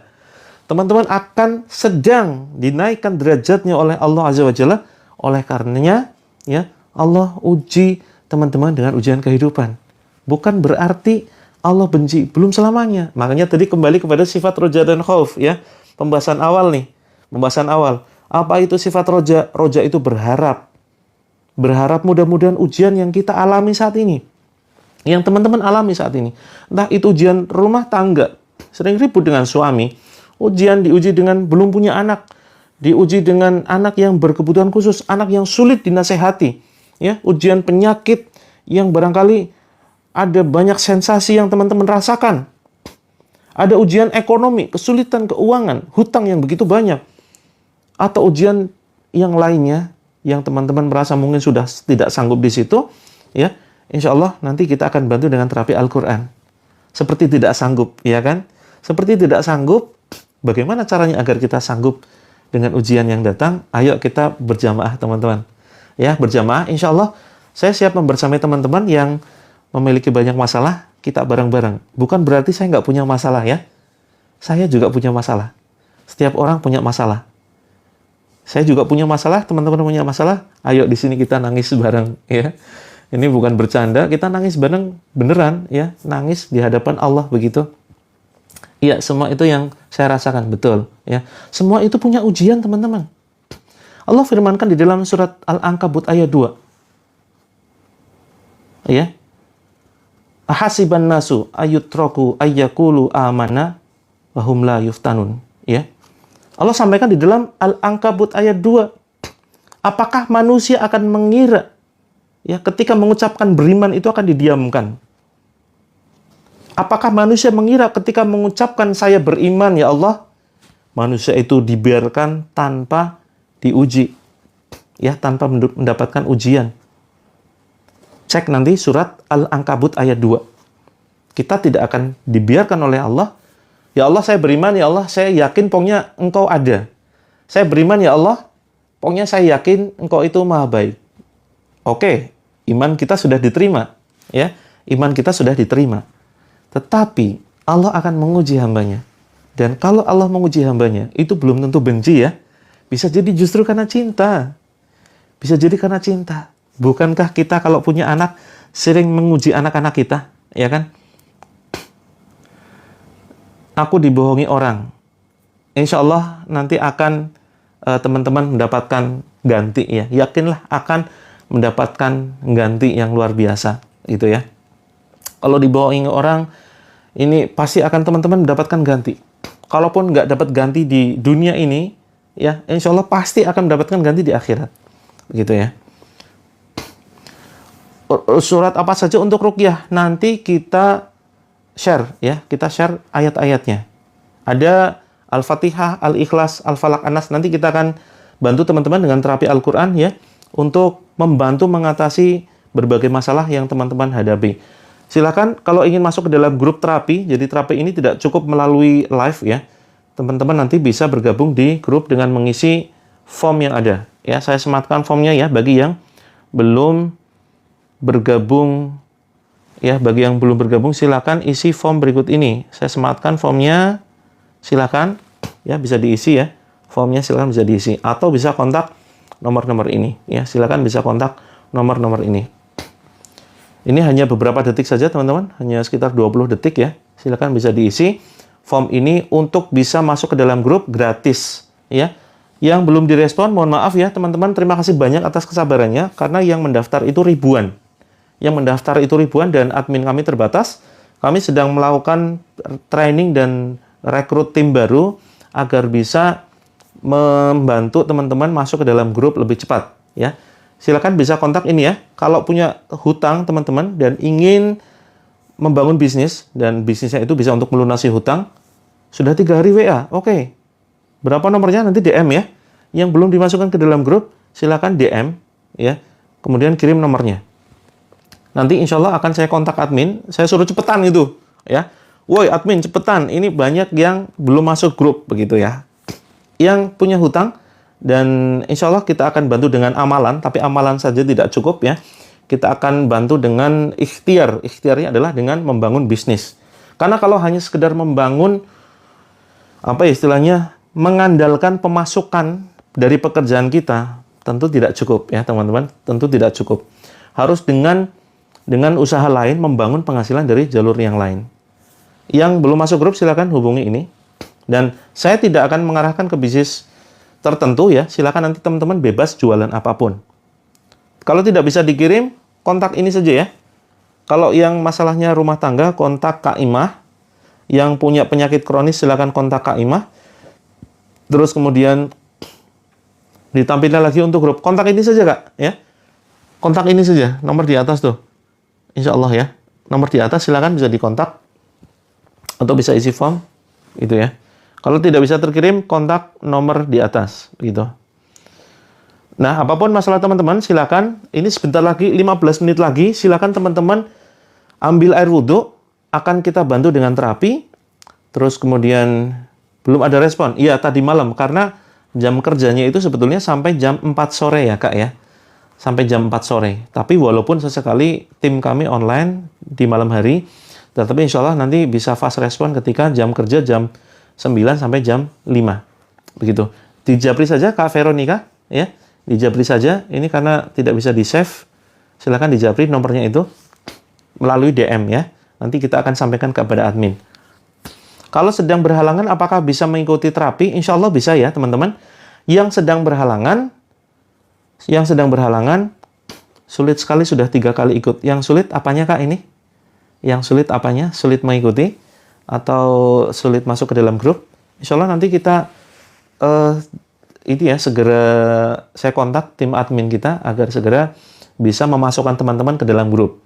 Teman-teman akan sedang dinaikkan derajatnya oleh Allah Azza wa Jalla. Oleh karenanya, ya, Allah uji teman-teman dengan ujian kehidupan. Bukan berarti Allah benci, belum selamanya. Makanya tadi kembali kepada sifat roja dan khauf, ya. Pembahasan awal nih. Pembahasan awal. Apa itu sifat roja? Roja itu berharap. Berharap mudah-mudahan ujian yang kita alami saat ini, yang teman-teman alami saat ini, entah itu ujian rumah tangga, sering ribut dengan suami, ujian diuji dengan belum punya anak, diuji dengan anak yang berkebutuhan khusus, anak yang sulit dinasehati, ya, ujian penyakit yang barangkali ada banyak sensasi yang teman-teman rasakan. Ada ujian ekonomi, kesulitan keuangan, hutang yang begitu banyak. Atau ujian yang lainnya yang teman-teman merasa mungkin sudah tidak sanggup di situ, ya. Insya Allah nanti kita akan bantu dengan terapi Al-Quran. Seperti tidak sanggup, ya kan? Seperti tidak sanggup, bagaimana caranya agar kita sanggup dengan ujian yang datang? Ayo kita berjamaah, teman-teman. Ya, berjamaah. Insya Allah saya siap membersamai teman-teman yang memiliki banyak masalah, kita bareng-bareng. Bukan berarti saya nggak punya masalah ya. Saya juga punya masalah. Setiap orang punya masalah. Saya juga punya masalah, teman-teman punya masalah. Ayo di sini kita nangis bareng, ya. Ini bukan bercanda, kita nangis bareng beneran, ya. Nangis di hadapan Allah begitu. Iya, semua itu yang saya rasakan, betul, ya. Semua itu punya ujian, teman-teman. Allah firmankan di dalam surat Al-Ankabut ayat 2. Ya. Ahasiban nasu ayyutraku ayyakulu amana wa hum la yuftanun, ya. Allah sampaikan di dalam Al-Ankabut ayat 2. Apakah manusia akan mengira ya ketika mengucapkan beriman itu akan didiamkan? Apakah manusia mengira ketika mengucapkan saya beriman ya Allah, manusia itu dibiarkan tanpa diuji, ya, tanpa mendapatkan ujian? Cek nanti surat Al-Ankabut ayat 2. Kita tidak akan dibiarkan oleh Allah. Ya Allah, saya beriman, ya Allah, saya yakin pokoknya Engkau ada. Saya beriman, ya Allah, pokoknya saya yakin Engkau itu maha baik. Oke, iman kita sudah diterima, ya. Iman kita sudah diterima. Tetapi Allah akan menguji hambanya. Dan kalau Allah menguji hambanya, itu belum tentu benci ya. Bisa jadi justru karena cinta. Bisa jadi karena cinta. Bukankah kita kalau punya anak, sering menguji anak-anak kita, ya kan? Aku dibohongi orang. Insya Allah nanti akan teman-teman mendapatkan ganti ya. Yakinlah akan mendapatkan ganti yang luar biasa, gitu ya. Kalau dibohongi orang, ini pasti akan teman-teman mendapatkan ganti. Kalaupun nggak dapat ganti di dunia ini, ya insya Allah pasti akan mendapatkan ganti di akhirat, gitu ya. Surat apa saja untuk ruqyah nanti kita share, ya, kita share ayat-ayatnya. Ada Al-Fatihah, Al-Ikhlas, Al-Falaq, An-Nas. Nanti kita akan bantu teman-teman dengan terapi Al-Quran ya, untuk membantu mengatasi berbagai masalah yang teman-teman hadapi. Silakan kalau ingin masuk ke dalam grup terapi, jadi terapi ini tidak cukup melalui live ya. Teman-teman nanti bisa bergabung di grup dengan mengisi form yang ada. Ya, saya sematkan formnya ya bagi yang belum bergabung. Ya, bagi yang belum bergabung silakan isi form berikut ini. Saya sematkan formnya. Silakan ya, bisa diisi ya. Formnya silakan bisa diisi atau bisa kontak nomor-nomor ini ya. Silakan bisa kontak nomor-nomor ini. Ini hanya beberapa detik saja teman-teman, hanya sekitar 20 detik ya. Silakan bisa diisi form ini untuk bisa masuk ke dalam grup gratis ya. Yang belum direspon mohon maaf ya teman-teman, terima kasih banyak atas kesabarannya karena yang mendaftar itu ribuan. Yang mendaftar itu ribuan dan admin kami terbatas. Kami sedang melakukan training dan rekrut tim baru agar bisa membantu teman-teman masuk ke dalam grup lebih cepat ya. Silakan bisa kontak ini ya. Kalau punya hutang teman-teman dan ingin membangun bisnis dan bisnisnya itu bisa untuk melunasi hutang, sudah 3 hari WA. Oke. Berapa nomornya nanti DM ya. Yang belum dimasukkan ke dalam grup silakan DM ya. Kemudian kirim nomornya. Nanti insya Allah akan saya kontak admin, saya suruh cepetan itu, ya. Woi admin cepetan, ini banyak yang belum masuk grup begitu ya. Yang punya hutang dan insya Allah kita akan bantu dengan amalan, tapi amalan saja tidak cukup ya. Kita akan bantu dengan ikhtiar. Ikhtiarnya adalah dengan membangun bisnis. Karena kalau hanya sekedar membangun apa istilahnya mengandalkan pemasukan dari pekerjaan kita, tentu tidak cukup ya teman-teman, tentu tidak cukup. Harus dengan usaha lain membangun penghasilan dari jalur yang lain. Yang belum masuk grup silakan hubungi ini. Dan saya tidak akan mengarahkan ke bisnis tertentu ya. Silakan nanti teman-teman bebas jualan apapun. Kalau tidak bisa dikirim, kontak ini saja ya. Kalau yang masalahnya rumah tangga, kontak Kak Imah. Yang punya penyakit kronis silakan kontak Kak Imah. Terus kemudian ditampilkan lagi untuk grup. Kontak ini saja Kak ya. Kontak ini saja, nomor di atas tuh. Insya Allah ya, nomor di atas silakan bisa dikontak atau bisa isi form, gitu ya. Kalau tidak bisa terkirim, kontak nomor di atas, gitu. Nah, apapun masalah teman-teman, silakan. Ini sebentar lagi, 15 menit lagi, silakan teman-teman ambil air wudhu, akan kita bantu dengan terapi. Terus kemudian belum ada respon. Iya, tadi malam karena jam kerjanya itu sebetulnya sampai jam 4 sore ya, Kak ya. Sampai jam 4 sore. Tapi walaupun sesekali tim kami online di malam hari, tetapi insya Allah nanti bisa fast respon ketika jam kerja jam 9 sampai jam 5. Begitu. Dijabri saja Kak Veronica, ya. Dijabri saja. Ini karena tidak bisa di-save. Silakan dijabri nomornya itu melalui DM ya. Nanti kita akan sampaikan kepada admin. Kalau sedang berhalangan apakah bisa mengikuti terapi? Insya Allah bisa ya, teman-teman. Yang sedang berhalangan sulit sekali sudah 3 kali ikut. Yang sulit apanya Kak ini? Yang sulit apanya? Sulit mengikuti atau sulit masuk ke dalam grup? Insya Allah nanti kita itu ya, segera saya kontak tim admin kita agar segera bisa memasukkan teman-teman ke dalam grup.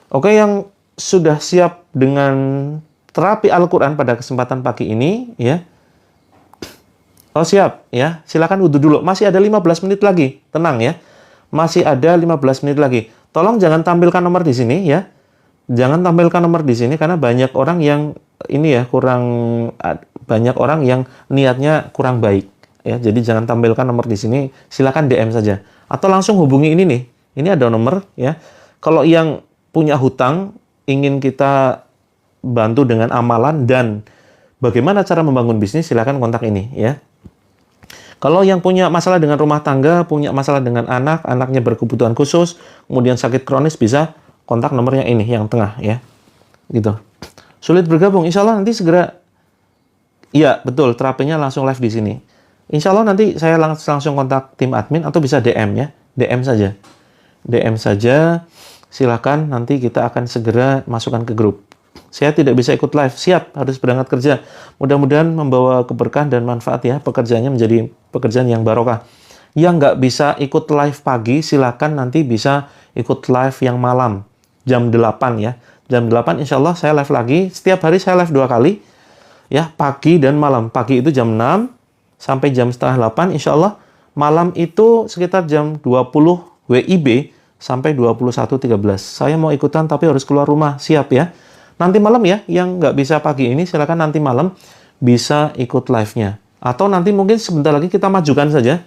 Oke, yang sudah siap dengan terapi Al-Quran pada kesempatan pagi ini, ya. Oh, siap, ya. Silakan wudhu dulu. Masih ada 15 menit lagi. Tenang, ya. Masih ada 15 menit lagi. Tolong jangan tampilkan nomor di sini, ya. Jangan tampilkan nomor di sini, karena banyak orang yang ini ya, banyak orang yang niatnya kurang baik. Ya, jadi jangan tampilkan nomor di sini, silakan DM saja atau langsung hubungi ini nih. Ini ada nomor ya. Kalau yang punya hutang ingin kita bantu dengan amalan dan bagaimana cara membangun bisnis, silakan kontak ini ya. Kalau yang punya masalah dengan rumah tangga, punya masalah dengan anak, anaknya berkebutuhan khusus, kemudian sakit kronis, bisa kontak nomornya ini yang tengah ya. Gitu. Sulit bergabung, insya Allah nanti segera. Iya, betul, terapinya langsung live di sini. Insya Allah nanti saya langsung kontak tim admin atau bisa DM ya. DM saja. DM saja, silakan nanti kita akan segera masukkan ke grup. Saya tidak bisa ikut live, siap, harus berangkat kerja. Mudah-mudahan membawa keberkahan dan manfaat ya, pekerjaannya menjadi pekerjaan yang barokah. Yang nggak bisa ikut live pagi, silakan nanti bisa ikut live yang malam, jam 8 ya. Jam 8 insya Allah saya live lagi, setiap hari saya live 2 kali. Ya, pagi dan malam. Pagi itu jam 6 sampai jam setengah 8 insya Allah. Malam itu sekitar jam 20 WIB sampai 21.13. Saya mau ikutan tapi harus keluar rumah, siap ya. Nanti malam ya, yang nggak bisa pagi ini silakan nanti malam bisa ikut live-nya. Atau nanti mungkin sebentar lagi kita majukan saja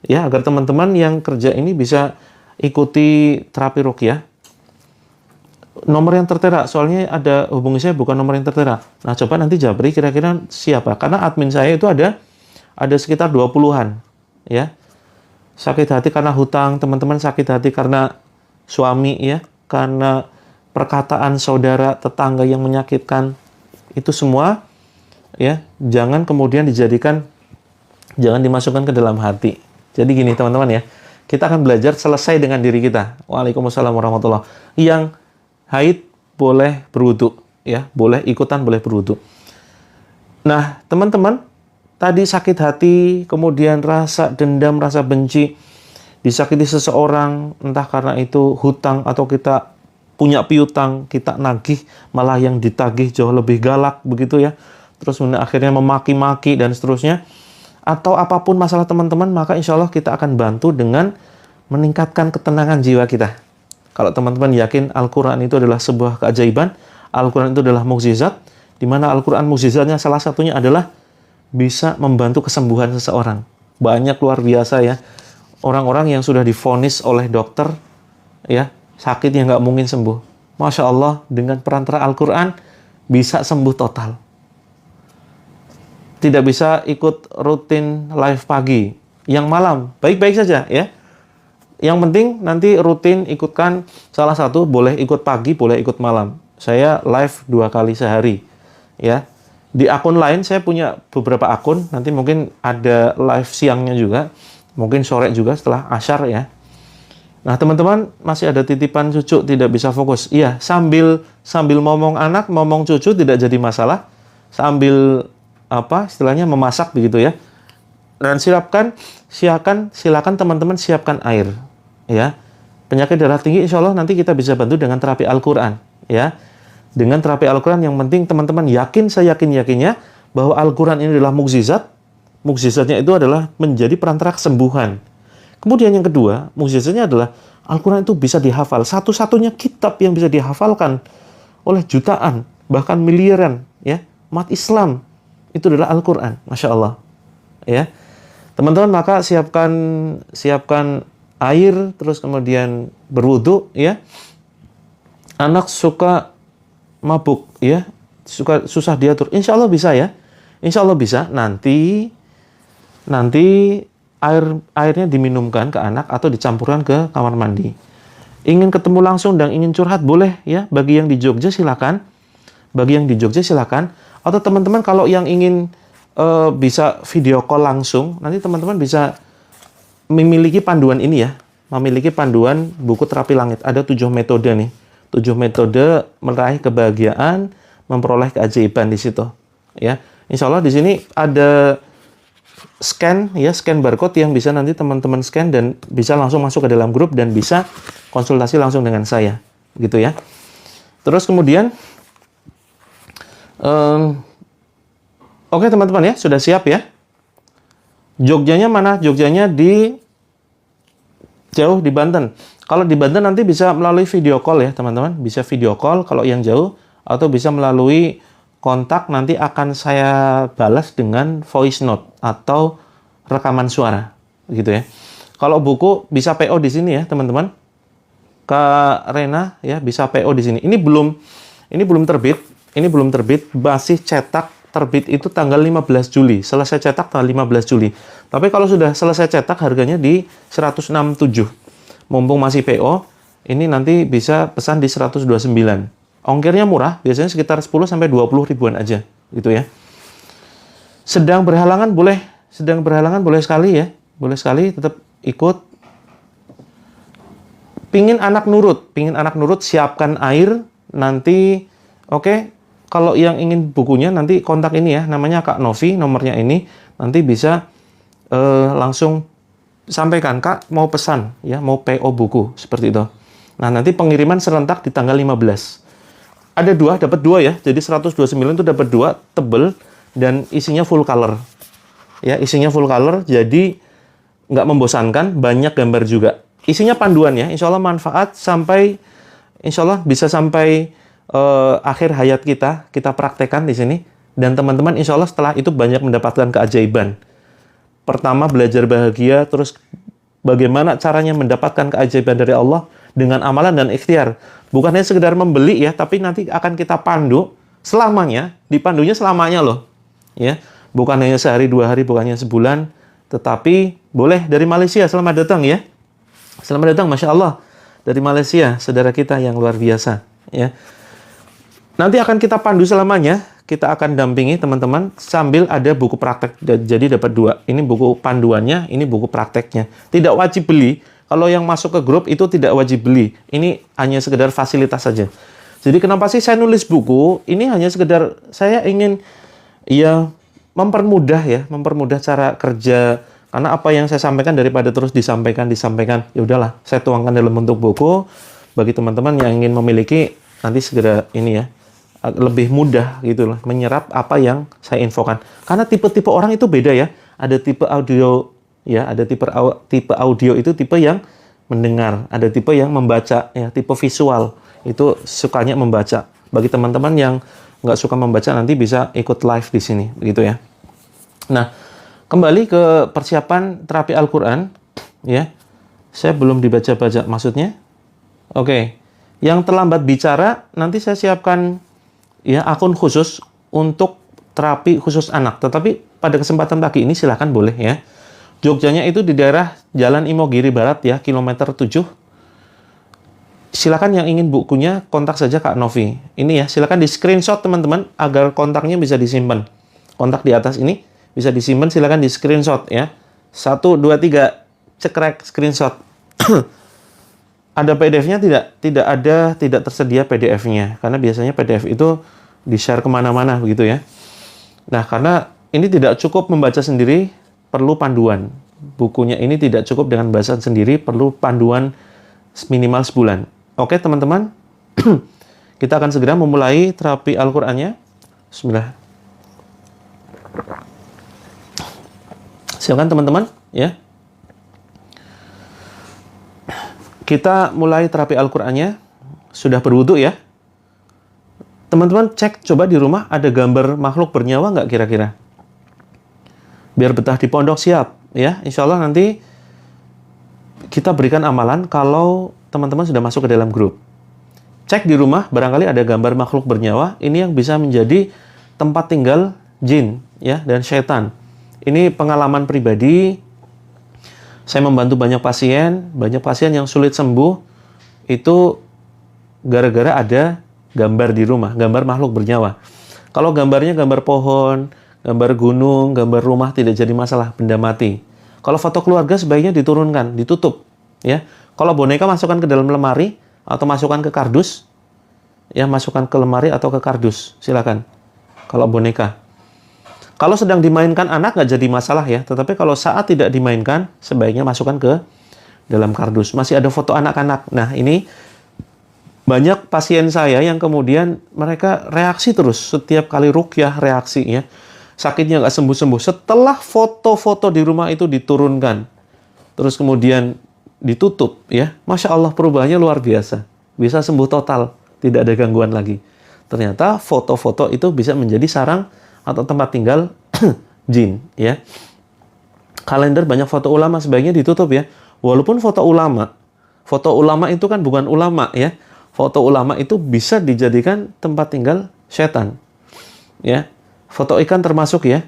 ya, agar teman-teman yang kerja ini bisa ikuti terapi ruqyah. Nomor yang tertera, soalnya ada hubungi saya bukan nomor yang tertera. Nah, coba nanti Jabri kira-kira siapa? Karena admin saya itu ada sekitar 20-an ya. Sakit hati karena hutang, teman-teman sakit hati karena suami ya, karena perkataan saudara, tetangga yang menyakitkan. Itu semua ya, jangan kemudian jangan dimasukkan ke dalam hati. Jadi gini teman-teman ya, kita akan belajar selesai dengan diri kita. Waalaikumsalam warahmatullahi wabarakatuh. Yang haid boleh berwudu ya, boleh ikutan, boleh berwudu. Nah, teman-teman, tadi sakit hati, kemudian rasa dendam, rasa benci, disakiti seseorang, entah karena itu hutang atau kita punya piutang, kita nagih, malah yang ditagih jauh lebih galak begitu ya. Terus akhirnya memaki-maki dan seterusnya. Atau apapun masalah teman-teman, maka insya Allah kita akan bantu dengan meningkatkan ketenangan jiwa kita. Kalau teman-teman yakin Al-Quran itu adalah sebuah keajaiban, Al-Quran itu adalah mukjizat, di mana Al-Quran mukjizatnya salah satunya adalah bisa membantu kesembuhan seseorang. Banyak luar biasa ya, orang-orang yang sudah divonis oleh dokter, ya sakit yang nggak mungkin sembuh. Masya Allah, dengan perantara Al-Quran bisa sembuh total. Tidak bisa ikut rutin live pagi, yang malam, baik-baik saja ya. Yang penting nanti rutin ikutkan salah satu, boleh ikut pagi, boleh ikut malam. Saya live 2 kali sehari ya. Di akun lain saya punya beberapa akun, nanti mungkin ada live siangnya juga, mungkin sore juga setelah asyar ya. Nah teman-teman, masih ada titipan cucu tidak bisa fokus. Iya, sambil ngomong anak, ngomong cucu tidak jadi masalah. Sambil istilahnya memasak begitu ya. Dan silakan teman-teman siapkan air ya. Penyakit darah tinggi insya Allah nanti kita bisa bantu dengan terapi Al-Quran ya. Dengan terapi Al-Quran yang penting teman-teman yakin, saya yakinnya bahwa Al-Quran ini adalah mukjizat. Mukjizatnya itu adalah menjadi perantara kesembuhan. Kemudian yang kedua, mukjizatnya adalah Al-Quran itu bisa dihafal. Satu-satunya kitab yang bisa dihafalkan oleh jutaan, bahkan miliaran ya, umat Islam itu adalah Al-Quran. Masya Allah ya. Teman-teman, maka siapkan air, terus kemudian berwudu ya. Anak suka mabuk ya, susah diatur. Insya Allah bisa ya. Insya Allah bisa. Nanti airnya diminumkan ke anak atau dicampurkan ke kamar mandi. Ingin ketemu langsung dan ingin curhat boleh ya. Bagi yang di Jogja silakan. Atau teman-teman kalau yang ingin bisa video call langsung, nanti teman-teman bisa memiliki panduan ini ya, memiliki panduan buku terapi langit. Ada 7 metode nih, 7 metode meraih kebahagiaan, memperoleh keajaiban di situ. Ya, insya Allah di sini ada scan ya, scan barcode yang bisa nanti teman-teman scan dan bisa langsung masuk ke dalam grup dan bisa konsultasi langsung dengan saya, gitu ya. Terus kemudian, oke teman-teman ya, sudah siap ya. Jogjanya mana? Jogjanya jauh di Banten. Kalau di Banten nanti bisa melalui video call ya teman-teman, bisa video call kalau yang jauh, atau bisa melalui kontak, nanti akan saya balas dengan voice note atau rekaman suara, gitu ya. Kalau buku bisa PO di sini ya teman-teman. Kak Rena ya bisa PO di sini. Ini belum terbit, masih cetak. Terbit itu tanggal 15 Juli. Selesai cetak tanggal 15 Juli. Tapi kalau sudah selesai cetak harganya di 167. Mumpung masih PO, ini nanti bisa pesan di 129. Ongkirnya murah, biasanya sekitar 10 sampai 20 ribuan aja, gitu ya. Sedang berhalangan boleh sekali ya. Boleh sekali tetap ikut. Pingin anak nurut, siapkan air nanti. Oke. Kalau yang ingin bukunya nanti kontak ini ya, namanya Kak Novi, nomornya ini, nanti bisa langsung sampaikan, Kak mau pesan ya, mau PO buku, seperti itu. Nah, nanti pengiriman serentak di tanggal 15. Ada dapat dua ya, jadi 129 itu dapat 2, tebel, dan isinya full color. Ya, isinya full color, jadi nggak membosankan, banyak gambar juga. Isinya panduan ya, insya Allah manfaat sampai, insya Allah bisa sampai akhir hayat kita praktekkan di sini, dan teman-teman insya Allah setelah itu banyak mendapatkan keajaiban. Pertama belajar bahagia, terus bagaimana caranya mendapatkan keajaiban dari Allah dengan amalan dan ikhtiar. Bukan hanya sekedar membeli ya, tapi nanti akan kita pandu selamanya, dipandunya selamanya loh. Ya, bukan hanya sehari 2 hari, bukan hanya sebulan, tetapi boleh dari Malaysia. Selamat datang ya. Selamat datang, Masya Allah, dari Malaysia, saudara kita yang luar biasa ya. Nanti akan kita pandu selamanya, kita akan dampingi teman-teman sambil ada buku praktek. Jadi dapat 2. Ini buku panduannya, ini buku prakteknya. Tidak wajib beli. Kalau yang masuk ke grup itu tidak wajib beli. Ini hanya sekedar fasilitas saja. Jadi kenapa sih saya nulis buku? Ini hanya sekedar saya ingin ya mempermudah cara kerja. Karena apa yang saya sampaikan daripada terus disampaikan, ya udahlah, saya tuangkan dalam bentuk buku bagi teman-teman yang ingin memiliki, nanti segera ini ya, lebih mudah gitu loh menyerap apa yang saya infokan. Karena tipe-tipe orang itu beda ya. Ada tipe audio ya, ada tipe audio itu tipe yang mendengar, ada tipe yang membaca ya, tipe visual itu sukanya membaca. Bagi teman-teman yang nggak suka membaca nanti bisa ikut live di sini begitu ya. Nah, kembali ke persiapan terapi Al-Qur'an ya. Saya belum dibaca-baca maksudnya. Oke. Yang terlambat bicara nanti saya siapkan ya akun khusus untuk terapi khusus anak. Tetapi pada kesempatan pagi ini silahkan boleh ya. Jogjanya itu di daerah Jalan Imogiri Barat ya, kilometer 7. Silakan yang ingin bukunya kontak saja Kak Novi. Ini ya, silakan di screenshot teman-teman agar kontaknya bisa disimpan. Kontak di atas ini bisa disimpan, silakan di screenshot ya. 1, 2, 3, cekrek screenshot. Ada PDF-nya tidak tersedia PDF-nya, karena biasanya PDF itu di-share kemana-mana begitu ya. Nah, karena ini tidak cukup membaca sendiri, perlu panduan. Bukunya ini tidak cukup dengan bacaan sendiri, perlu panduan minimal sebulan. Oke teman-teman, kita akan segera memulai terapi Al-Qur'annya. Bismillah. Silakan teman-teman ya. Kita mulai terapi Al-Qur'annya. Sudah berwudu ya. Teman-teman cek coba di rumah ada gambar makhluk bernyawa nggak kira-kira? Biar betah di pondok siap ya. Insya Allah nanti kita berikan amalan kalau teman-teman sudah masuk ke dalam grup. Cek di rumah barangkali ada gambar makhluk bernyawa. Ini yang bisa menjadi tempat tinggal jin ya dan syaitan. Ini pengalaman pribadi. Saya membantu banyak pasien yang sulit sembuh itu gara-gara ada gambar di rumah, gambar makhluk bernyawa. Kalau gambarnya gambar pohon, gambar gunung, gambar rumah tidak jadi masalah, benda mati. Kalau foto keluarga sebaiknya diturunkan, ditutup, ya. Kalau boneka masukkan ke dalam lemari atau masukkan ke kardus, ya masukkan ke lemari atau ke kardus, silakan. Kalau boneka. Kalau sedang dimainkan anak nggak jadi masalah ya, tetapi kalau saat tidak dimainkan, sebaiknya masukkan ke dalam kardus. Masih ada foto anak-anak. Nah, ini banyak pasien saya yang kemudian mereka reaksi terus. Setiap kali ruqyah reaksi ya. Sakitnya nggak sembuh-sembuh. Setelah foto-foto di rumah itu diturunkan, terus kemudian ditutup ya. Masya Allah, perubahannya luar biasa. Bisa sembuh total, tidak ada gangguan lagi. Ternyata foto-foto itu bisa menjadi sarang atau tempat tinggal jin ya. Kalender banyak foto ulama sebaiknya ditutup ya. Walaupun foto ulama itu kan bukan ulama ya. Foto ulama itu bisa dijadikan tempat tinggal setan. Ya. Foto ikan termasuk ya.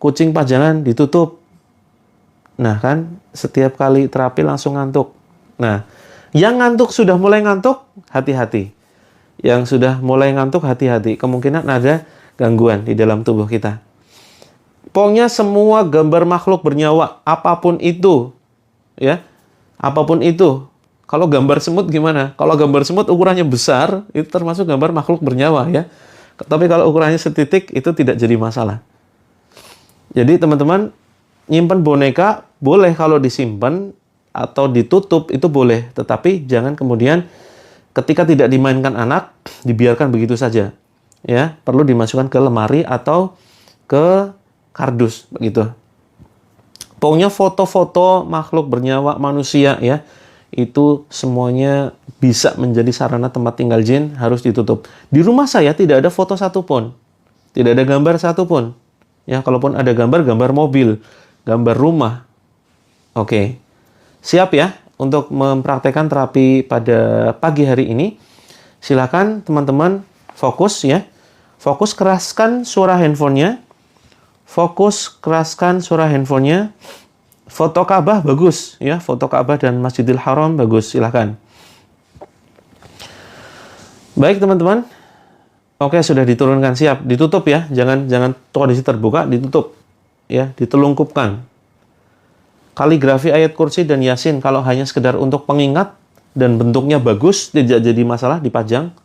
Kucing pajangan ditutup. Nah kan setiap kali terapi langsung ngantuk. Nah, yang ngantuk sudah mulai ngantuk, hati-hati. Yang sudah mulai ngantuk, hati-hati. Kemungkinan ada gangguan di dalam tubuh kita. Pokoknya semua gambar makhluk bernyawa, apapun itu, ya, apapun itu. Kalau gambar semut gimana? Kalau gambar semut ukurannya besar, itu termasuk gambar makhluk bernyawa, ya. Tapi kalau ukurannya setitik, itu tidak jadi masalah. Jadi teman-teman, nyimpan boneka boleh kalau disimpan atau ditutup, itu boleh. Tetapi jangan kemudian ketika tidak dimainkan anak, dibiarkan begitu saja. Ya, perlu dimasukkan ke lemari atau ke kardus begitu. Pokoknya foto-foto makhluk bernyawa manusia ya, itu semuanya bisa menjadi sarana tempat tinggal jin, harus ditutup. Di rumah saya tidak ada foto satupun. Tidak ada gambar satupun. Ya, kalaupun ada gambar mobil, gambar rumah. Oke. Siap ya untuk mempraktekkan terapi pada pagi hari ini. Silakan teman-teman fokus ya. Fokus keraskan suara handphonenya. Fokus keraskan suara handphonenya. Foto Ka'bah bagus ya. Foto Ka'bah dan Masjidil Haram bagus. Silakan. Baik teman-teman. Oke, sudah diturunkan, siap. Ditutup ya. Jangan kondisi terbuka, ditutup. Ya, ditelungkupkan. Kaligrafi ayat kursi dan yasin kalau hanya sekedar untuk pengingat dan bentuknya bagus, tidak jadi masalah dipajang.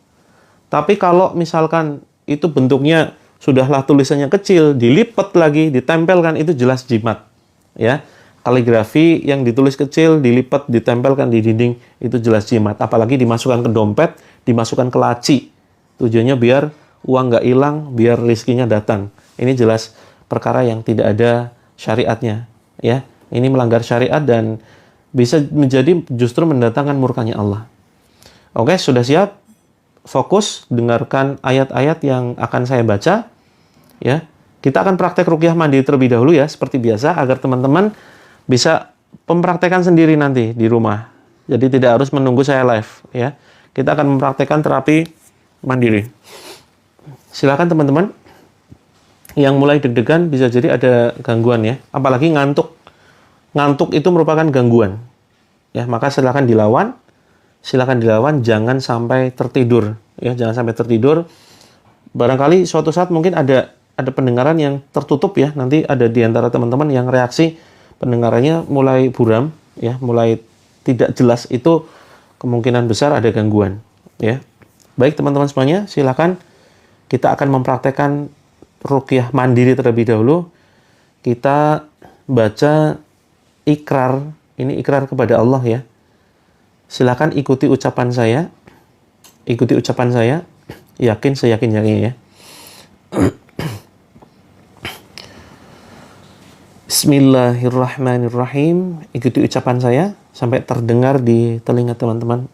Tapi kalau misalkan itu bentuknya sudahlah tulisannya kecil, dilipat lagi, ditempelkan, itu jelas jimat. Ya, kaligrafi yang ditulis kecil, dilipat, ditempelkan di dinding, itu jelas jimat. Apalagi dimasukkan ke dompet, dimasukkan ke laci. Tujuannya biar uang nggak hilang, biar rezekinya datang. Ini jelas perkara yang tidak ada syariatnya. Ya, ini melanggar syariat dan bisa menjadi justru mendatangkan murkanya Allah. Oke, sudah siap? Fokus, dengarkan ayat-ayat yang akan saya baca. Ya, kita akan praktek ruqyah mandiri terlebih dahulu ya, seperti biasa, agar teman-teman bisa mempraktekkan sendiri nanti di rumah. Jadi tidak harus menunggu saya live. Ya, kita akan mempraktekkan terapi mandiri. Silakan teman-teman. Yang mulai deg-degan bisa jadi ada gangguan ya, apalagi ngantuk. Ngantuk itu merupakan gangguan. Ya, maka silakan dilawan. Silakan dilawan, jangan sampai tertidur ya, jangan sampai tertidur. Barangkali suatu saat mungkin ada pendengaran yang tertutup ya, nanti ada di antara teman-teman yang reaksi pendengarannya mulai buram ya, mulai tidak jelas, itu kemungkinan besar ada gangguan ya. Baik teman-teman semuanya, silakan kita akan mempraktekkan ruqyah mandiri terlebih dahulu. Kita baca ikrar, ini ikrar kepada Allah ya. Silakan ikuti ucapan saya. Ikuti ucapan saya. Yakin, seyakin-yakinnya ya. Bismillahirrahmanirrahim. Ikuti ucapan saya sampai terdengar di telinga teman-teman.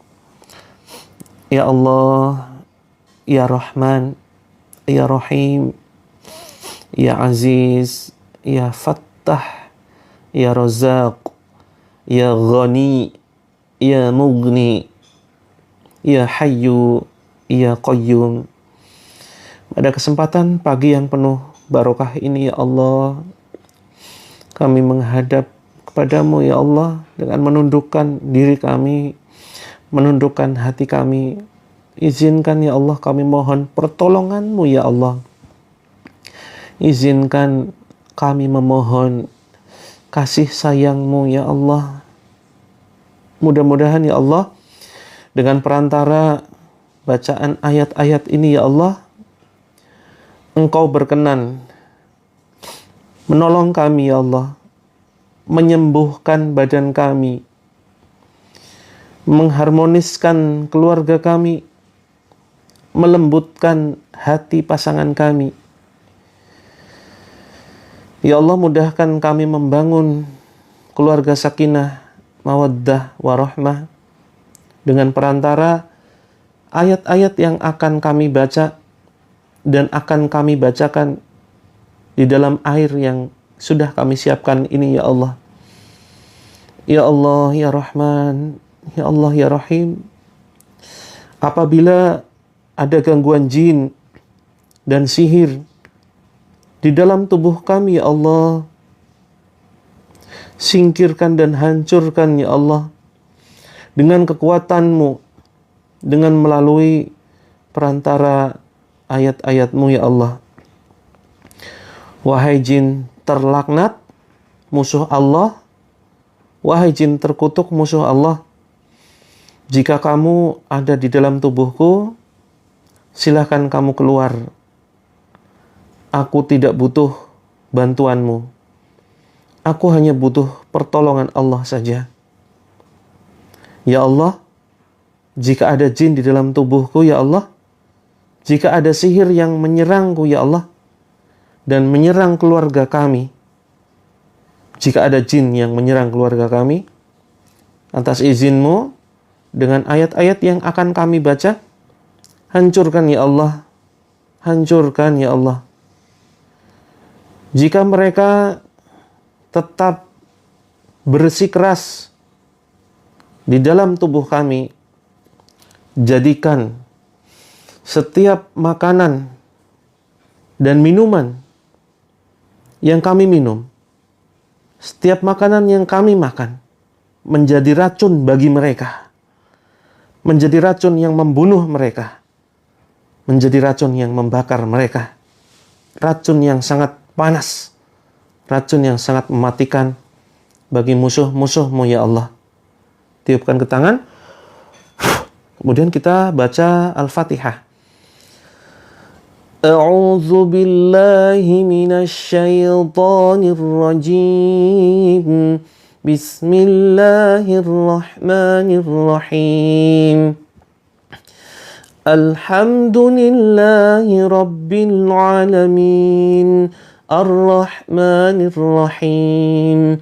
Ya Allah, Ya Rahman, Ya Rahim, Ya Aziz, Ya Fattah, Ya Razaq, Ya Ghani, Ya Mughni, Ya Hayyu, Ya Qayyum. Pada kesempatan pagi yang penuh barokah ini ya Allah, kami menghadap kepadamu ya Allah dengan menundukkan diri kami, menundukkan hati kami. Izinkan ya Allah kami mohon pertolonganmu ya Allah. Izinkan kami memohon kasih sayangmu ya Allah. Mudah-mudahan ya Allah, dengan perantara bacaan ayat-ayat ini ya Allah, Engkau berkenan menolong kami ya Allah, menyembuhkan badan kami, mengharmoniskan keluarga kami, melembutkan hati pasangan kami. Ya Allah, mudahkan kami membangun keluarga sakinah, mawaddah, warahmah dengan perantara ayat-ayat yang akan kami baca dan akan kami bacakan di dalam air yang sudah kami siapkan ini ya Allah. Ya Allah, ya Rahman, ya Allah, ya Rahim. Apabila ada gangguan jin dan sihir di dalam tubuh kami ya Allah, singkirkan dan hancurkan ya Allah dengan kekuatan-Mu, dengan melalui perantara ayat-ayat-Mu ya Allah. Wahai jin terlaknat, musuh Allah, wahai jin terkutuk, musuh Allah, jika kamu ada di dalam tubuhku, silakan kamu keluar. Aku tidak butuh bantuanmu. Aku hanya butuh pertolongan Allah saja. Ya Allah, jika ada jin di dalam tubuhku, ya Allah, jika ada sihir yang menyerangku, ya Allah, dan menyerang keluarga kami, jika ada jin yang menyerang keluarga kami, atas izin-Mu, dengan ayat-ayat yang akan kami baca, hancurkan ya Allah, hancurkan ya Allah. Jika mereka tetap bersikeras di dalam tubuh kami, jadikan setiap makanan dan minuman yang kami minum, setiap makanan yang kami makan, menjadi racun bagi mereka, menjadi racun yang membunuh mereka, menjadi racun yang membakar mereka, racun yang sangat panas, racun yang sangat mematikan bagi musuh-musuh-Mu ya Allah. Tiupkan ke tangan, kemudian kita baca Al-Fatihah. A'udzu billahi minasy syaithanir rajim. Bismillahirrahmanirrahim. Alhamdulillahi rabbil alamin. Ar-Rahmanir-Rahim.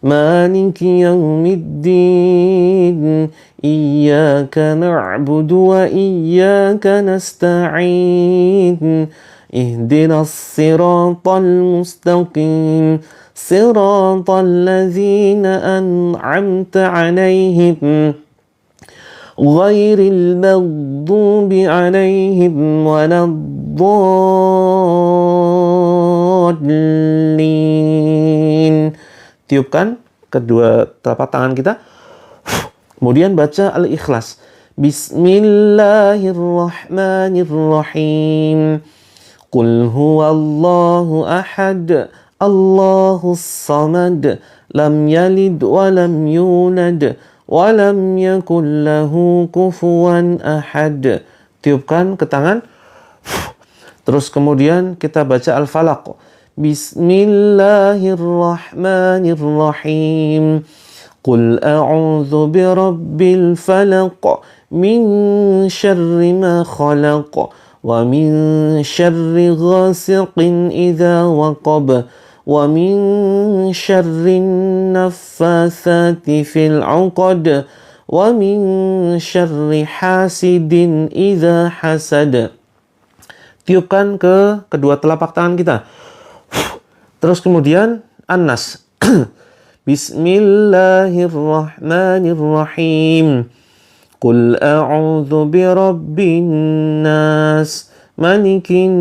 Maliki yaumiddin. Iyyaka na'budu wa iyyaka nasta'in. Ihdinas siratal mustaqim. Siratal ladzina an'amta 'alaihim. Ghairil maghdubi 'alaihim waladdallin. Tiupkan kedua telapak tangan kita. Kemudian baca Al-Ikhlas. Bismillahirrahmanirrahim. Qul huwallahu ahad, Allahus samad, lam yalid wa lam yulad, wa lam yakul lahu kufuwan ahad. Tiupkan ke tangan. Terus kemudian kita baca Al-Falaq. Bismillahirrahmanirrahim. Qul a'udzu birabbil falaq min syarri ma khalaq wa min syarri ghasiqin idza waqab wa min syarri naffatsati fil 'uqad wa min syarri hasidin idza hasad. Tiupkan ke kedua telapak tangan kita. Terus kemudian An-Nas. Bismillahirrahmanirrahim. Qul a'udzu birabbin nas, malikin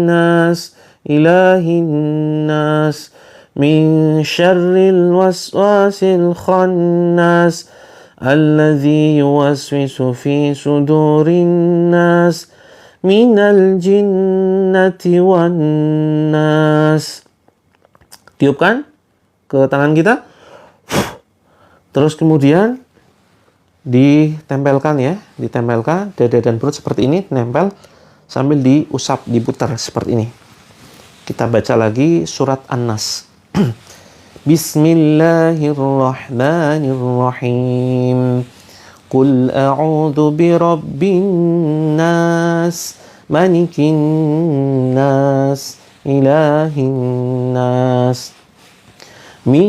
nas, ilahin nas, min syarril waswasil khannas, alladzi yuwaswisu fi sudurin nas, minal jinnati wan nas. Tiupkan ke tangan kita. Terus kemudian ditempelkan ya, ditempelkan dada dan perut seperti ini, nempel sambil diusap, diputar seperti ini. Kita baca lagi surat An-Nas. Bismillahirrahmanirrahim. Qul a'udzu birabbin nas, malikin nas, ilahin nas, min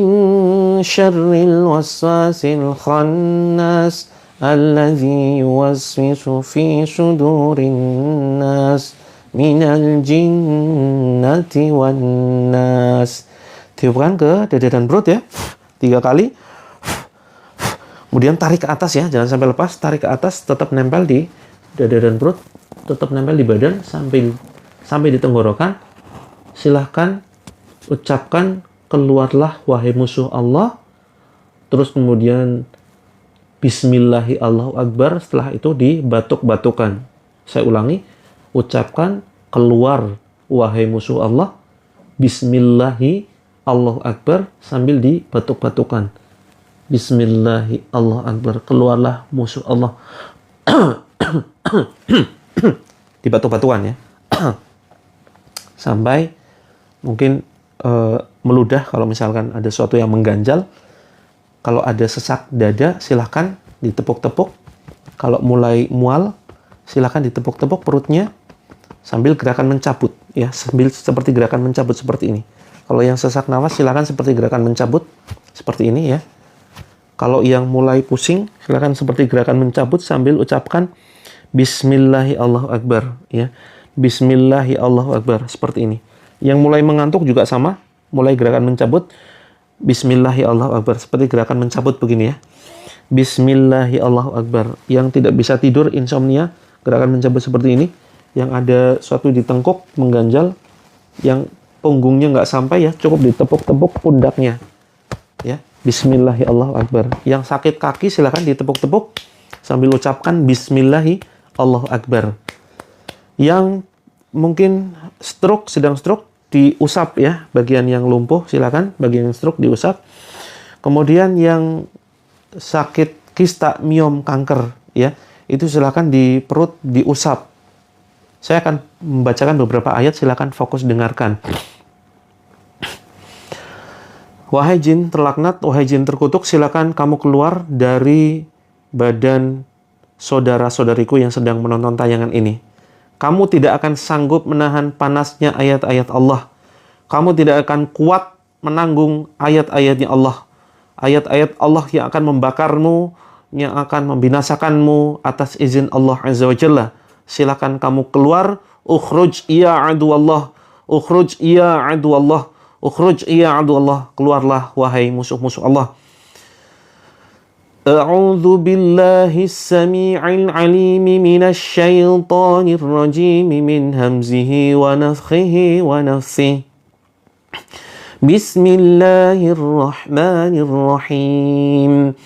syarril waswasil khannas, alladzi yuwaswisu fi sudurin nas, minal jinnati wan nas. Tiupkan ke dada dan perut ya, 3 kali. Kemudian tarik ke atas ya, jangan sampai lepas. Tarik ke atas, tetap nempel di dada dan perut, tetap nempel di badan sampai di tenggorokan. Silahkan ucapkan, keluarlah wahai musuh Allah. Terus kemudian Bismillahi Allahu Akbar. Setelah itu dibatuk-batukan. Saya ulangi, ucapkan, keluar wahai musuh Allah, Bismillahi Allahu Akbar, sambil dibatuk-batukan. Bismillahi Allahu Akbar, keluarlah musuh Allah. Dibatuk-batukan ya. Sampai mungkin meludah kalau misalkan ada sesuatu yang mengganjal. Kalau ada sesak dada, silahkan ditepuk-tepuk. Kalau mulai mual, silahkan ditepuk-tepuk perutnya sambil gerakan mencabut ya, sambil seperti gerakan mencabut seperti ini. Kalau yang sesak nafas, silakan seperti gerakan mencabut seperti ini ya. Kalau yang mulai pusing, silakan seperti gerakan mencabut sambil ucapkan Bismillahi Allahu Akbar ya. Bismillahi Allahu Akbar seperti ini. Yang mulai mengantuk juga sama, mulai gerakan mencabut Bismillahi Allahu Akbar, seperti gerakan mencabut begini ya. Bismillahi Allahu Akbar. Yang tidak bisa tidur, insomnia, gerakan mencabut seperti ini. Yang ada suatu di tengkuk mengganjal, yang punggungnya nggak sampai ya, cukup ditepuk-tepuk pundaknya ya. Bismillahi Allahu Akbar. Yang sakit kaki silakan ditepuk-tepuk sambil ucapkan Bismillahi Allahu Akbar. Yang mungkin stroke, sedang stroke, diusap ya, bagian yang lumpuh silakan, bagian yang stroke diusap. Kemudian yang sakit kista, miom, kanker ya, itu silakan di perut diusap. Saya akan membacakan beberapa ayat, silakan fokus dengarkan. Wahai jin terlaknat, wahai jin terkutuk, silakan kamu keluar dari badan saudara-saudariku yang sedang menonton tayangan ini. Kamu tidak akan sanggup menahan panasnya ayat-ayat Allah. Kamu tidak akan kuat menanggung ayat-ayatnya Allah. Ayat-ayat Allah yang akan membakarmu, yang akan membinasakanmu atas izin Allah Azza wa Jalla. Silakan kamu keluar. Ukhruj ya adu Allah. Ukhruj ya adu Allah. Ukhruj ya adu Allah. Keluarlah wahai musuh-musuh Allah. A'udzu billahi as-sami'il 'alim minasy syaithanir rajim min hamzihi wa nafthihi wa nafthihi. Bismillahirrahmanirrahim.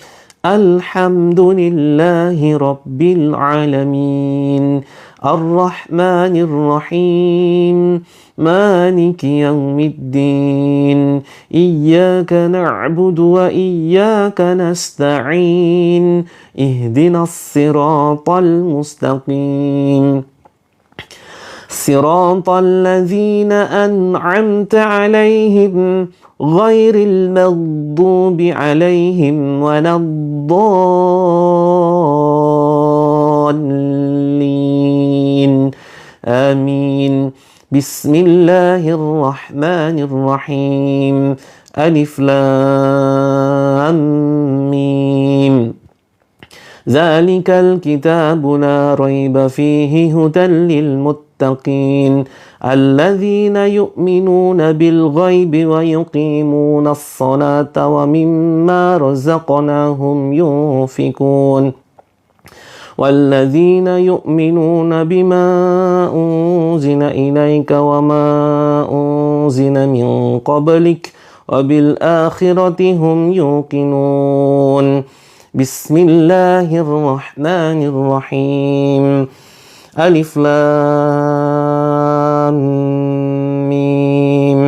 Alhamdulillahi rabbil alamin. Ar-Rahmanir Rahim. Maliki yaumiddin. Iyyaka na'budu wa iyyaka nasta'in. Ihdinas siratal mustaqim. Siratal ladzina an'amta 'alaihim ghairil maghdubi 'alaihim waladdallin. Amin. Bismillahirrahmanirrahim. Alif Lam Mim. Zalikal kitabu la raiba fihi hudan lil muttaqin alladzina yu'minuna bil ghaibi wa yuqimuna as-salata wa mimma razaqnahum yunfikun. والذين يؤمنون بما أنزل إليك وما أنزل من قبلك وبالآخرة هم يوقنون. بسم الله الرحمن الرحيم. ألف لام ميم.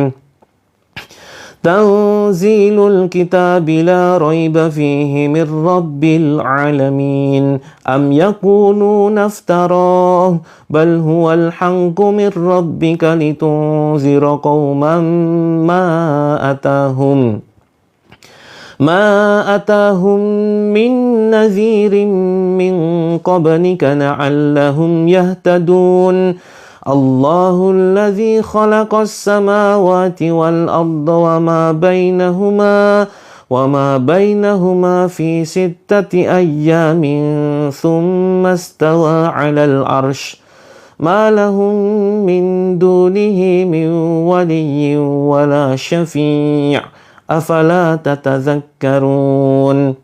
تنزيل الكتاب لا ريب فيه من رب العالمين أم يقولون افتراه بل هو الحق من ربك لتنذر قوما ما أتاهم من نذير من قبلك لعلهم يهتدون الله الذي خلق السماوات والأرض وما بينهما في 6 أيام ثم استوى على العرش ما لهم من دونه من ولي ولا شفيع أفلا تتذكرون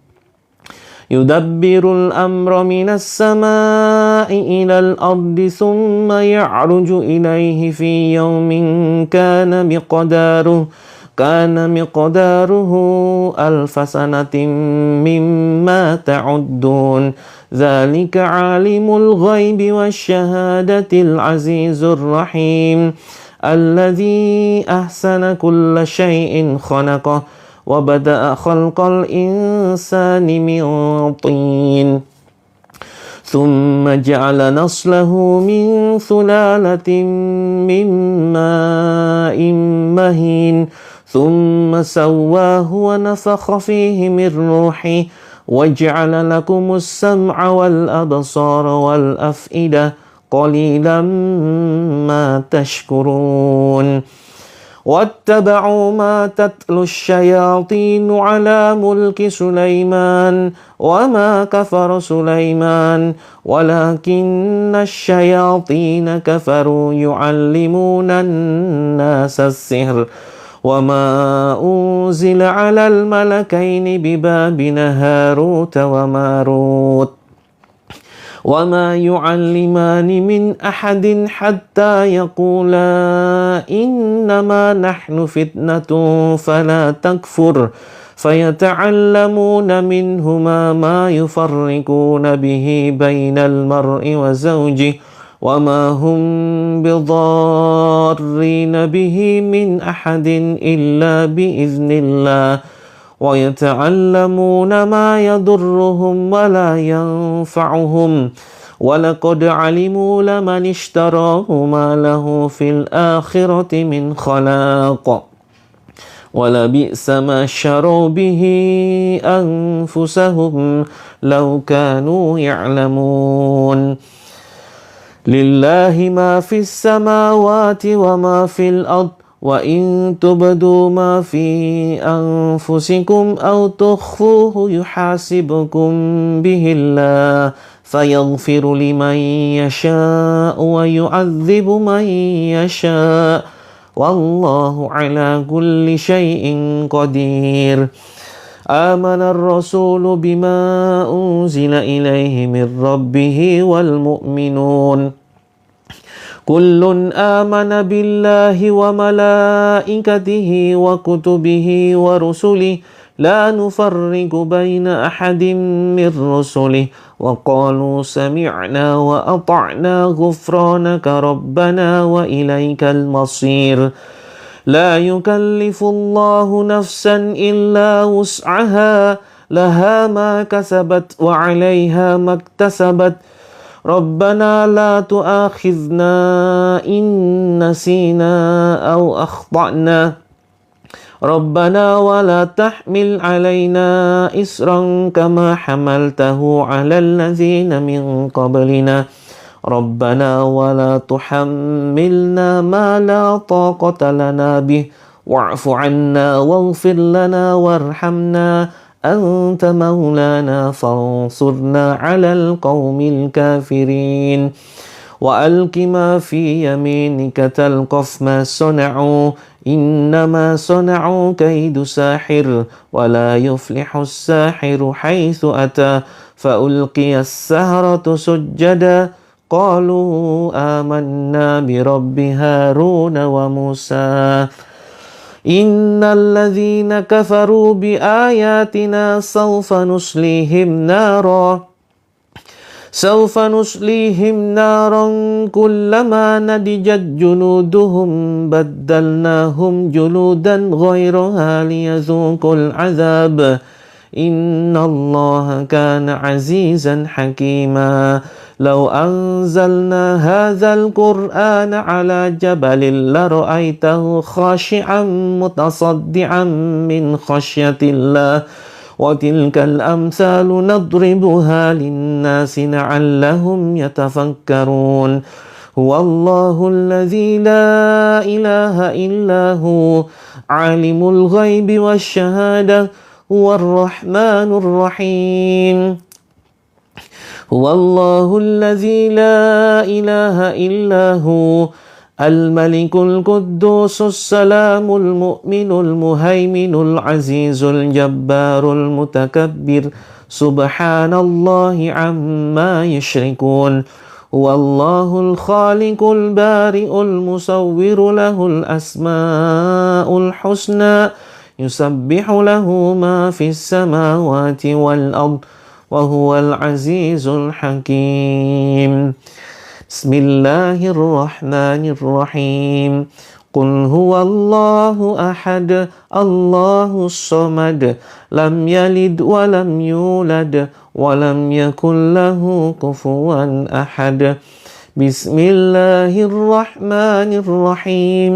يدبر الأمر من السماء إلى الأرض ثم يعرج إليه في يوم كان مقداره 1000 سنة مما تعدون ذلك عالم الغيب والشهادة العزيز الرحيم الذي أحسن كل شيء خلقه وبدأ خلق الإنسان من طين ثم جعل نسله من سلالة من ماء مهين ثم سواه ونفخ فيه من روحه وجعل لكم السمع والأبصار والأفئدة قليلا ما تشكرون واتبعوا ما تتلو الشياطين على ملك سليمان وما كفر سليمان ولكن الشياطين كفروا يعلمون الناس السحر وما أنزل على الملكين ببابل هاروت وماروت وما يعلمان من أحد حتى يقولا إنما نحن فتنة فلا تكفر فيتعلمون منهما ما يفرقون به بين المرء وزوجه وما هم بضارين به من أحد إلا بإذن الله ويتعلمون ما يضرهم ولا ينفعهم ولقد علموا لمن اشتراه ما له في الآخرة من خلاق ولبئس ما شروا به أنفسهم لو كانوا يعلمون لله ما في السماوات وما في الأرض وإن تبدوا ما في أنفسكم أو تخفوه يحاسبكم به الله فيغفر لمن يشاء ويعذب من يشاء والله على كل شيء قدير آمن الرسول بما أنزل إليه من ربه والمؤمنون كل آمن بالله وملائكته وكتبه ورسله لا نفرق بين أحد من رسله وقالوا سمعنا وأطعنا غفرانك ربنا وإليك المصير لا يكلف الله نفسا إلا وسعها لها ما كسبت وعليها ما اكتسبت ربنا لا تؤاخذنا إن نسينا أو أخطأنا ربنا ولا تحمل علينا إسرا كما حملته على الذين من قبلنا ربنا ولا تحملنا ما لا طاقة لنا به واعف عنا واغفر لنا وارحمنا أنت مولانا فانصرنا على القوم الكافرين وألق ما في يمينك تلقف ما صنعوا إنما صنعوا كيد ساحر ولا يفلح الساحر حيث أتى فألقي السحرة سجدا قالوا آمنا برب هارون وموسى إن الذين كفروا بآياتنا سوف نصليهم نارا سوف نصليهم نارا كلما نضجت جلودهم بدلناهم جلودا غيرها ليذوقوا العذاب إن الله كان عزيزا حكيما لو أنزلنا هذا القرآن على جبل لرأيته خاشعا متصدعا من خشية الله وتلك الأمثال نضربها للناس لعلهم يتفكرون هو الله الذي لا إله إلا هو عالم الغيب والشهادة هو الرحمن الرحيم هو الله الذي لا إله إلا هو الملك القدوس السلام المؤمن المهيمن العزيز الجبار المتكبر سبحان الله عما يشركون هو الله الخالق البارئ المصور له الأسماء الحسنى يسبح له ما في السماوات والأرض وهو العزيز الحكيم بسم الله الرحمن الرحيم قل هو الله أحد الله الصمد لم يلد ولم يولد ولم يكن له كفوا أحد بسم الله الرحمن الرحيم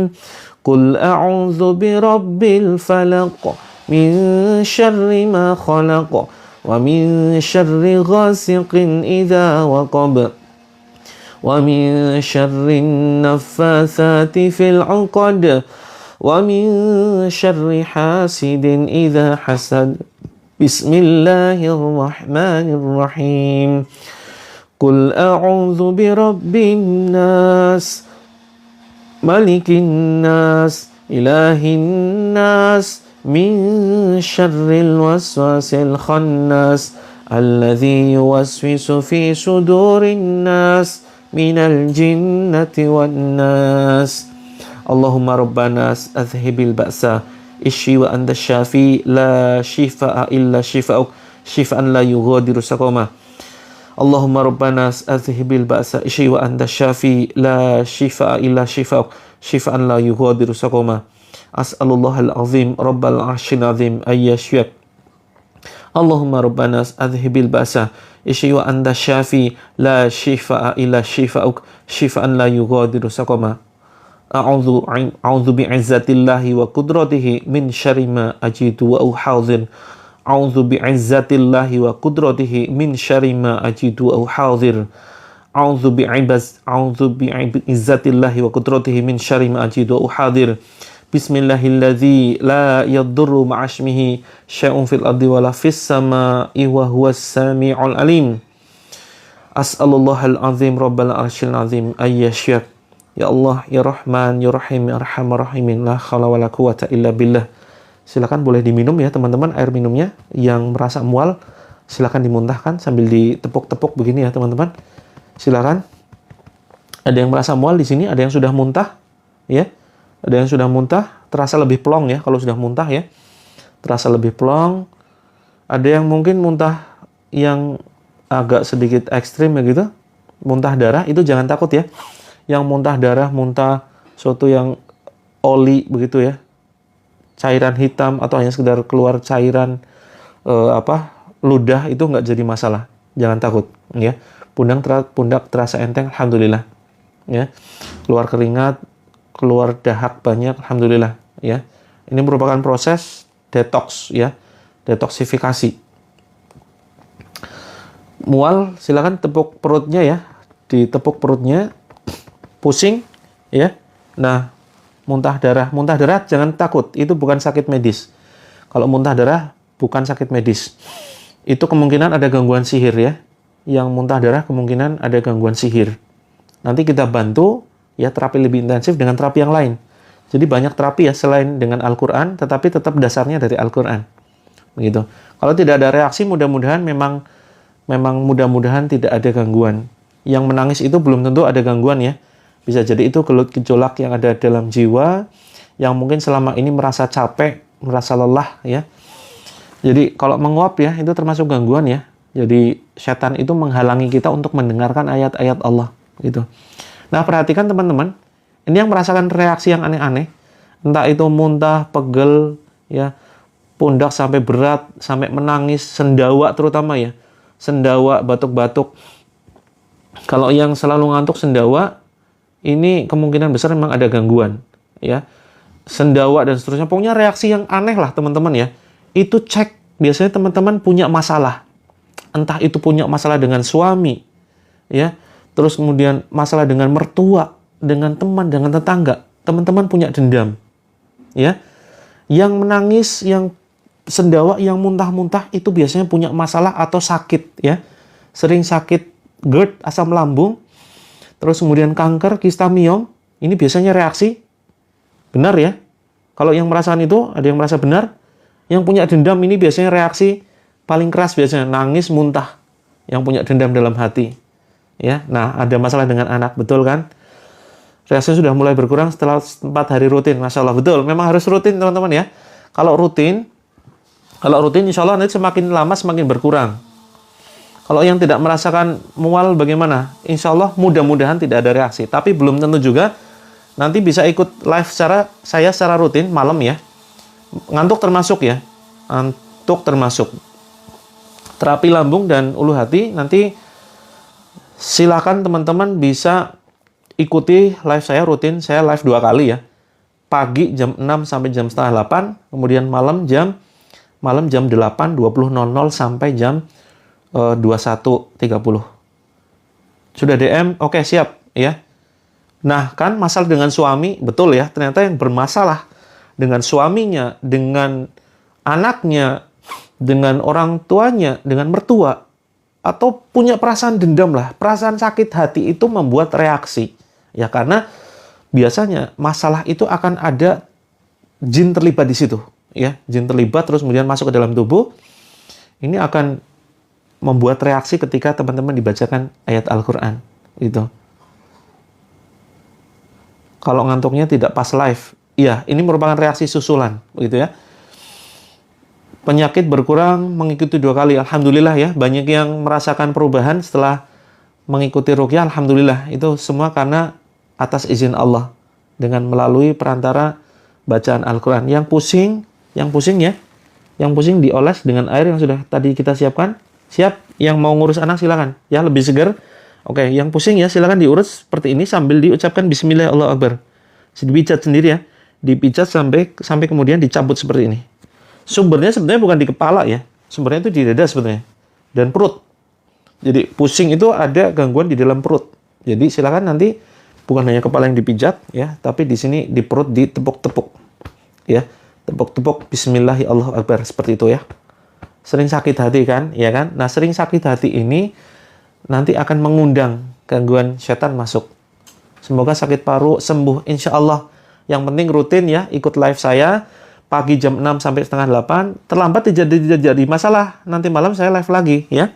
قل أعوذ برب الفلق من شر ما خلق ومن شر غاسق إذا وقب ومن شر النفاثات في العقد ومن شر حاسد إذا حسد بسم الله الرحمن الرحيم قل أعوذ برب الناس ملك الناس إله الناس من شر الوسواس الخناس الذي يوسوس في صدور الناس من الجنة والناس اللهم ربنا أذهب البأس اشفي وأنت الشافي لا شفاء إلا شفاءك شفاء لا يغادر سقما اللهم ربنا أذهب البأس اشفي وأنت الشافي لا شفاء إلا شفاءك شفاء لا يغادر سقما أسأل الله العظيم رب العرش العظيم أن يشفيك اللهم ربنا أذهب البأس اشفي وأنت الشافي لا شفاء إلا شفاءك شفاء لا يغادر سقما أعوذ بعزة الله وقدرته من شر ما أجد وأحاذر أعوذ بعزة الله وقدرته من شر ما أجد وأحاذر أعوذ بعزة الله وقدرته من شر ما أجد وأحاذر بسم الله الذي لا يضر مع اسمه شيء في الأرض ولا في السماء وهو السميع العليم أسأل الله العظيم رب العرش العظيم أن يشفيك يا الله يا رحمن يا رحيم يا أرحم الراحمين لا حول ولا قوة إلا بالله. Silakan boleh diminum ya teman-teman air minumnya. Yang merasa mual silakan dimuntahkan sambil ditepuk-tepuk begini ya teman-teman. Silakan. Ada yang merasa mual di sini, ada yang sudah muntah ya. Ada yang sudah muntah, terasa lebih plong ya kalau sudah muntah ya. Terasa lebih plong. Ada yang mungkin muntah yang agak sedikit ekstrim ya gitu. Muntah darah itu jangan takut ya. Yang muntah darah, muntah suatu yang oli begitu ya. Cairan hitam atau hanya sekedar keluar cairan ludah itu nggak jadi masalah. Jangan takut ya. Pundak terasa enteng, alhamdulillah. Ya. Keluar keringat, keluar dahak banyak, alhamdulillah ya. Ini merupakan proses detox ya, detoksifikasi. Mual silakan tepuk perutnya ya, ditepuk perutnya, pusing ya. Nah, muntah darah jangan takut, itu bukan sakit medis. Kalau muntah darah bukan sakit medis. Itu kemungkinan ada gangguan sihir ya. Yang muntah darah kemungkinan ada gangguan sihir. Nanti kita bantu ya terapi lebih intensif dengan terapi yang lain. Jadi banyak terapi ya selain dengan Al-Quran, tetapi tetap dasarnya dari Al-Quran. Begitu. Kalau tidak ada reaksi, mudah-mudahan memang mudah-mudahan tidak ada gangguan. Yang menangis itu belum tentu ada gangguan ya. Bisa jadi itu gejolak yang ada dalam jiwa, yang mungkin selama ini merasa capek, merasa lelah ya. Jadi kalau menguap ya, itu termasuk gangguan ya. Jadi setan itu menghalangi kita untuk mendengarkan ayat-ayat Allah gitu. Nah, perhatikan teman-teman, ini yang merasakan reaksi yang aneh-aneh, entah itu muntah, pegel, ya, pundak sampai berat, sampai menangis, sendawa terutama ya. Sendawa, batuk-batuk. Kalau yang selalu ngantuk sendawa, ini kemungkinan besar memang ada gangguan, ya. Sendawa dan seterusnya, pokoknya reaksi yang aneh lah teman-teman ya. Itu cek, biasanya teman-teman punya masalah. Entah itu punya masalah dengan suami, ya. Terus kemudian masalah dengan mertua, dengan teman, dengan tetangga. Teman-teman punya dendam, ya. Yang menangis, yang sendawa, yang muntah-muntah itu biasanya punya masalah atau sakit, ya. Sering sakit GERD, asam lambung, terus kemudian kanker, kista miom. Ini biasanya reaksi benar ya. Kalau yang merasakan itu, ada yang merasa benar. Yang punya dendam ini biasanya reaksi paling keras, biasanya nangis, muntah. Yang punya dendam dalam hati, ya. Nah, ada masalah dengan anak, betul kan? Reaksinya sudah mulai berkurang setelah 4 hari rutin. Masya Allah, betul. Memang harus rutin teman-teman ya. Kalau rutin insya Allah nanti semakin lama semakin berkurang. Kalau yang tidak merasakan mual bagaimana? Insya Allah mudah-mudahan tidak ada reaksi. Tapi belum tentu juga. Nanti bisa ikut live saya secara rutin malam ya. Ngantuk termasuk ya. Ngantuk termasuk. Terapi lambung dan ulu hati nanti silakan teman-teman bisa ikuti live saya rutin. Saya live 2 kali ya. Pagi jam 6 sampai jam setengah 8. Kemudian malam jam 8, 20.00 sampai jam 21.30. Sudah DM? Oke, siap ya. Nah, kan masalah dengan suami, betul ya, ternyata yang bermasalah dengan suaminya, dengan anaknya, dengan orang tuanya, dengan mertua, atau punya perasaan dendam lah, perasaan sakit hati itu membuat reaksi. Ya, karena biasanya masalah itu akan ada jin terlibat di situ. Ya, jin terlibat terus kemudian masuk ke dalam tubuh. Ini akan membuat reaksi ketika teman-teman dibacakan ayat Al-Quran. Gitu. Kalau ngantuknya tidak pas live, ya ini merupakan reaksi susulan, begitu ya. Penyakit berkurang mengikuti 2 kali, alhamdulillah ya. Banyak yang merasakan perubahan setelah mengikuti ruqyah, alhamdulillah. Itu semua karena atas izin Allah dengan melalui perantara bacaan Al-Quran. Yang pusing ya, yang pusing dioles dengan air yang sudah tadi kita siapkan. Siap, yang mau ngurus anak silakan, ya lebih segar. Oke, yang pusing ya silakan diurus seperti ini sambil diucapkan Bismillah Allahu Akbar. Dipijat sendiri ya, dipijat sampai kemudian dicabut seperti ini. Sumbernya sebenarnya bukan di kepala ya, sumbernya itu di dada sebenarnya dan perut. Jadi pusing itu ada gangguan di dalam perut. Jadi silakan nanti bukan hanya kepala yang dipijat ya, tapi di sini di perut ditepuk-tepuk ya, tepuk-tepuk Bismillah Allahu Akbar seperti itu ya. Sering sakit hati kan, ya kan? Nah, sering sakit hati ini nanti akan mengundang gangguan setan masuk. Semoga sakit paru sembuh insya Allah. Yang penting rutin ya, ikut live saya pagi jam 6 sampai setengah 8. Terlambat tidak jadi masalah. Nanti malam saya live lagi ya.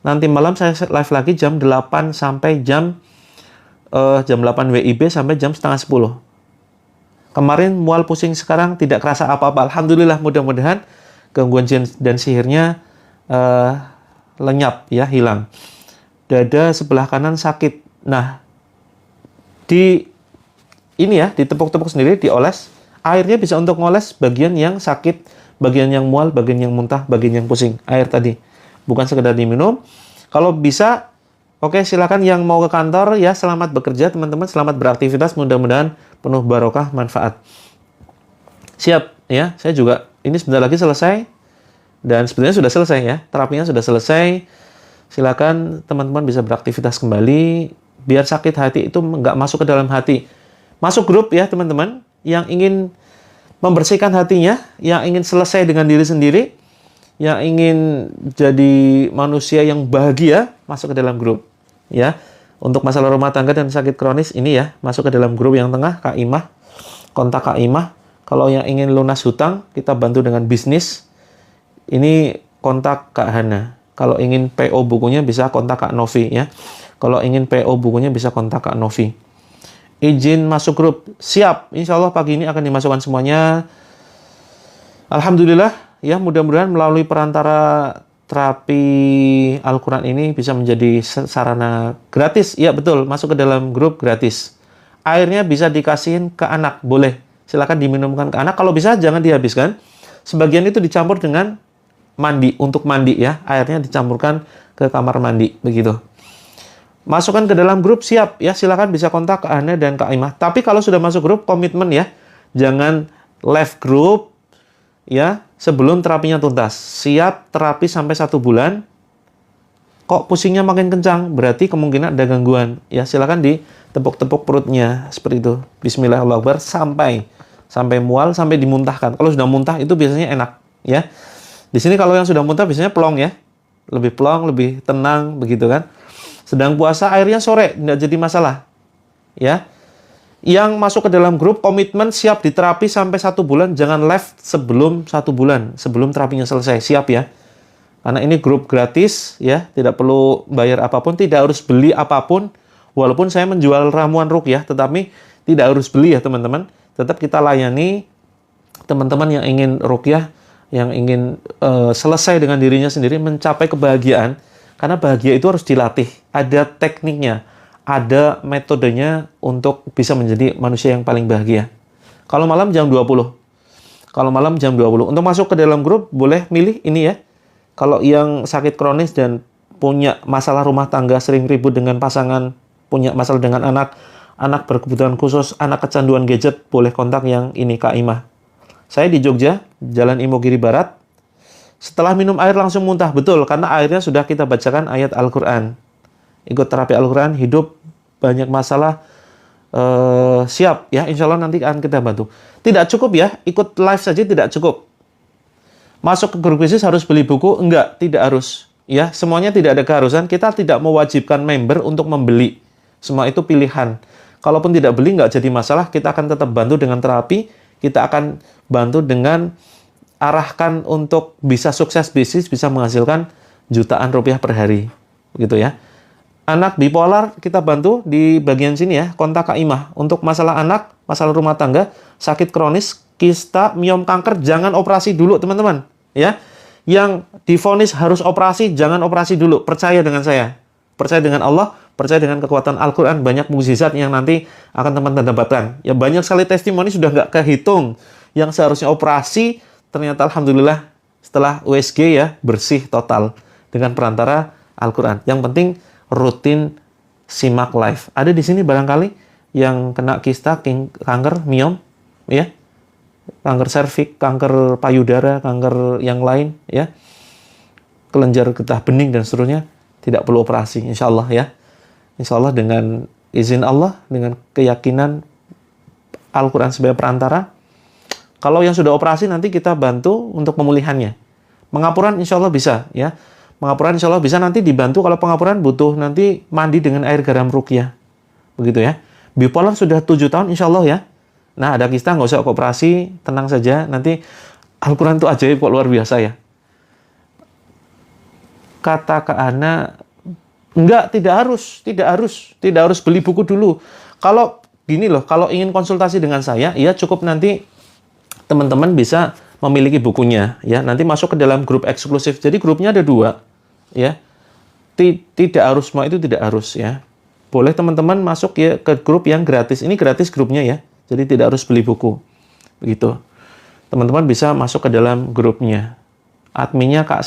Nanti malam saya live lagi jam 8 sampai jam 8 WIB sampai jam setengah 10. Kemarin mual pusing, sekarang tidak kerasa apa-apa. Alhamdulillah, mudah-mudahan gangguan jin dan sihirnya lenyap ya, hilang. Dada sebelah kanan sakit. Nah, ditepuk-tepuk sendiri, dioles. Airnya bisa untuk ngoles bagian yang sakit, bagian yang mual, bagian yang muntah, bagian yang pusing. Air tadi, bukan sekedar diminum. Kalau bisa, oke, silakan yang mau ke kantor ya, selamat bekerja teman-teman, selamat beraktivitas, mudah-mudahan penuh barokah, manfaat. Siap ya, saya juga ini sebentar lagi selesai dan sebenarnya sudah selesai ya, terapinya sudah selesai. Silakan teman-teman bisa beraktivitas kembali biar sakit hati itu nggak masuk ke dalam hati. Masuk grup ya teman-teman yang ingin membersihkan hatinya, yang ingin selesai dengan diri sendiri, yang ingin jadi manusia yang bahagia, masuk ke dalam grup ya. Untuk masalah rumah tangga dan sakit kronis ini ya, masuk ke dalam grup yang tengah, Kak Imah, kontak Kak Imah. Kalau yang ingin lunas hutang, kita bantu dengan bisnis. Ini kontak Kak Hana. Kalau ingin PO bukunya bisa kontak Kak Novi ya. Kalau ingin PO bukunya bisa kontak Kak Novi. Izin masuk grup, siap. Insya Allah pagi ini akan dimasukkan semuanya. Alhamdulillah ya, mudah-mudahan melalui perantara terapi Al-Quran ini bisa menjadi sarana gratis. Ya betul, masuk ke dalam grup gratis. Airnya bisa dikasihin ke anak, boleh. Silakan diminumkan ke anak. Kalau bisa jangan dihabiskan. Sebagian itu dicampur dengan mandi, untuk mandi ya. Airnya dicampurkan ke kamar mandi, begitu. Masukkan ke dalam grup, siap ya. Silakan bisa kontak ke Ana dan Kak Imah. Tapi kalau sudah masuk grup, komitmen ya. Jangan left grup ya sebelum terapinya tuntas. Siap terapi sampai 1 bulan. Kok pusingnya makin kencang, berarti kemungkinan ada gangguan. Ya silakan ditepuk-tepuk perutnya seperti itu. Bismillahirrahmanirrahim sampai mual, sampai dimuntahkan. Kalau sudah muntah itu biasanya enak ya. Di sini kalau yang sudah muntah biasanya plong ya. Lebih plong, lebih tenang begitu kan. Sedang puasa airnya sore, tidak jadi masalah. Ya. Yang masuk ke dalam grup komitmen siap diterapi sampai 1 bulan, jangan left sebelum 1 bulan, sebelum terapinya selesai. Siap ya. Karena ini grup gratis ya, tidak perlu bayar apapun, tidak harus beli apapun. Walaupun saya menjual ramuan ruqyah, tetapi tidak harus beli ya teman-teman. Tetap kita layani teman-teman yang ingin ruqyah, yang ingin selesai dengan dirinya sendiri, mencapai kebahagiaan. Karena bahagia itu harus dilatih, ada tekniknya, ada metodenya untuk bisa menjadi manusia yang paling bahagia. Kalau malam jam 20. Kalau malam jam 20. Untuk masuk ke dalam grup, boleh milih ini ya. Kalau yang sakit kronis dan punya masalah rumah tangga, sering ribut dengan pasangan, punya masalah dengan anak, anak berkebutuhan khusus, anak kecanduan gadget, boleh kontak yang ini, Kak Imah. Saya di Jogja, Jalan Imogiri Barat. Setelah minum air langsung muntah, betul, karena airnya sudah kita bacakan ayat Al-Quran. Ikut terapi Al-Quran, hidup, banyak masalah, siap ya, insya Allah nanti akan kita bantu. Tidak cukup ya, ikut live saja tidak cukup. Masuk ke grup bisnis harus beli buku? Enggak, tidak harus. Ya, semuanya tidak ada keharusan, kita tidak mewajibkan member untuk membeli. Semua itu pilihan. Kalaupun tidak beli, nggak jadi masalah, kita akan tetap bantu dengan terapi, kita akan bantu dengan arahkan untuk bisa sukses bisnis, bisa menghasilkan jutaan rupiah per hari. Begitu ya. Anak bipolar kita bantu di bagian sini ya, kontak Kak Imah. Untuk masalah anak, masalah rumah tangga, sakit kronis, kista, miom, kanker, jangan operasi dulu teman-teman. Ya. Yang divonis harus operasi, jangan operasi dulu. Percaya dengan saya. Percaya dengan Allah, percaya dengan kekuatan Al-Quran, banyak mukjizat yang nanti akan teman-teman dapatkan. Ya banyak sekali testimoni sudah nggak kehitung. Yang seharusnya operasi, ternyata Alhamdulillah setelah USG ya, bersih total dengan perantara Al-Quran. Yang penting rutin simak live. Ada di sini barangkali yang kena kista, kanker, miom, ya, kanker serviks, kanker payudara, kanker yang lain, ya, kelenjar getah bening dan seterusnya, tidak perlu operasi, insya Allah ya. Insya Allah dengan izin Allah, dengan keyakinan Al-Quran sebagai perantara. Kalau yang sudah operasi nanti kita bantu untuk pemulihannya. Pengapuran insya Allah bisa ya. Pengapuran insya Allah bisa nanti dibantu kalau pengapuran butuh nanti mandi dengan air garam ruqyah. Begitu ya. Bipolar sudah 7 tahun insya Allah ya. Nah ada kista nggak usah operasi, tenang saja. Nanti Al-Quran itu ajaib kok, luar biasa ya. Kata Kak Ana, enggak, tidak harus beli buku dulu. Kalau gini loh, kalau ingin konsultasi dengan saya, ya cukup nanti teman-teman bisa memiliki bukunya ya, nanti masuk ke dalam grup eksklusif. Jadi grupnya ada 2 ya. Tidak harus, semua itu tidak harus ya. Boleh teman-teman masuk ya ke grup yang gratis. Ini gratis grupnya ya. Jadi tidak harus beli buku. Begitu. Teman-teman bisa masuk ke dalam grupnya. Adminnya Kak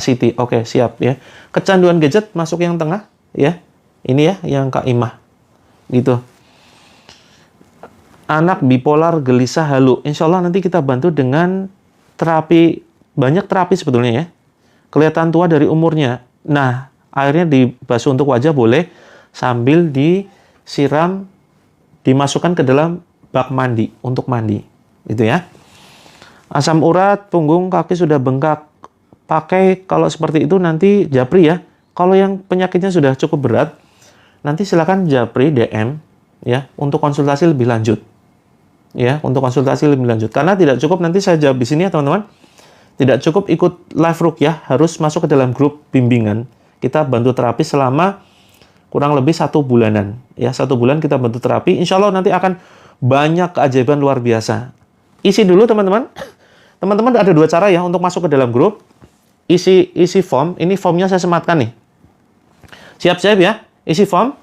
Siti. Oke, siap ya. Kecanduan gadget masuk yang tengah ya. Ini ya yang Kak Imah. Gitu. Anak bipolar, gelisah, halu. Insya Allah nanti kita bantu dengan terapi, banyak terapi sebetulnya ya. Kelihatan tua dari umurnya. Nah, airnya dibasuh untuk wajah boleh, sambil disiram, dimasukkan ke dalam bak mandi, untuk mandi. Gitu ya. Asam urat, punggung, kaki sudah bengkak. Pakai kalau seperti itu nanti japri ya. Kalau yang penyakitnya sudah cukup berat, nanti silakan japri DM ya untuk konsultasi lebih lanjut. Ya, untuk konsultasi lebih lanjut. Karena tidak cukup nanti saya jawab di sini ya, teman-teman. Tidak cukup ikut live ruqyah, harus masuk ke dalam grup bimbingan. Kita bantu terapi selama kurang lebih 1 bulanan. Ya, 1 bulan kita bantu terapi. Insya Allah nanti akan banyak keajaiban luar biasa. Isi dulu, teman-teman. Teman-teman ada 2 cara ya untuk masuk ke dalam grup. isi form. Ini formnya saya sematkan nih. Siap-siap ya, isi form.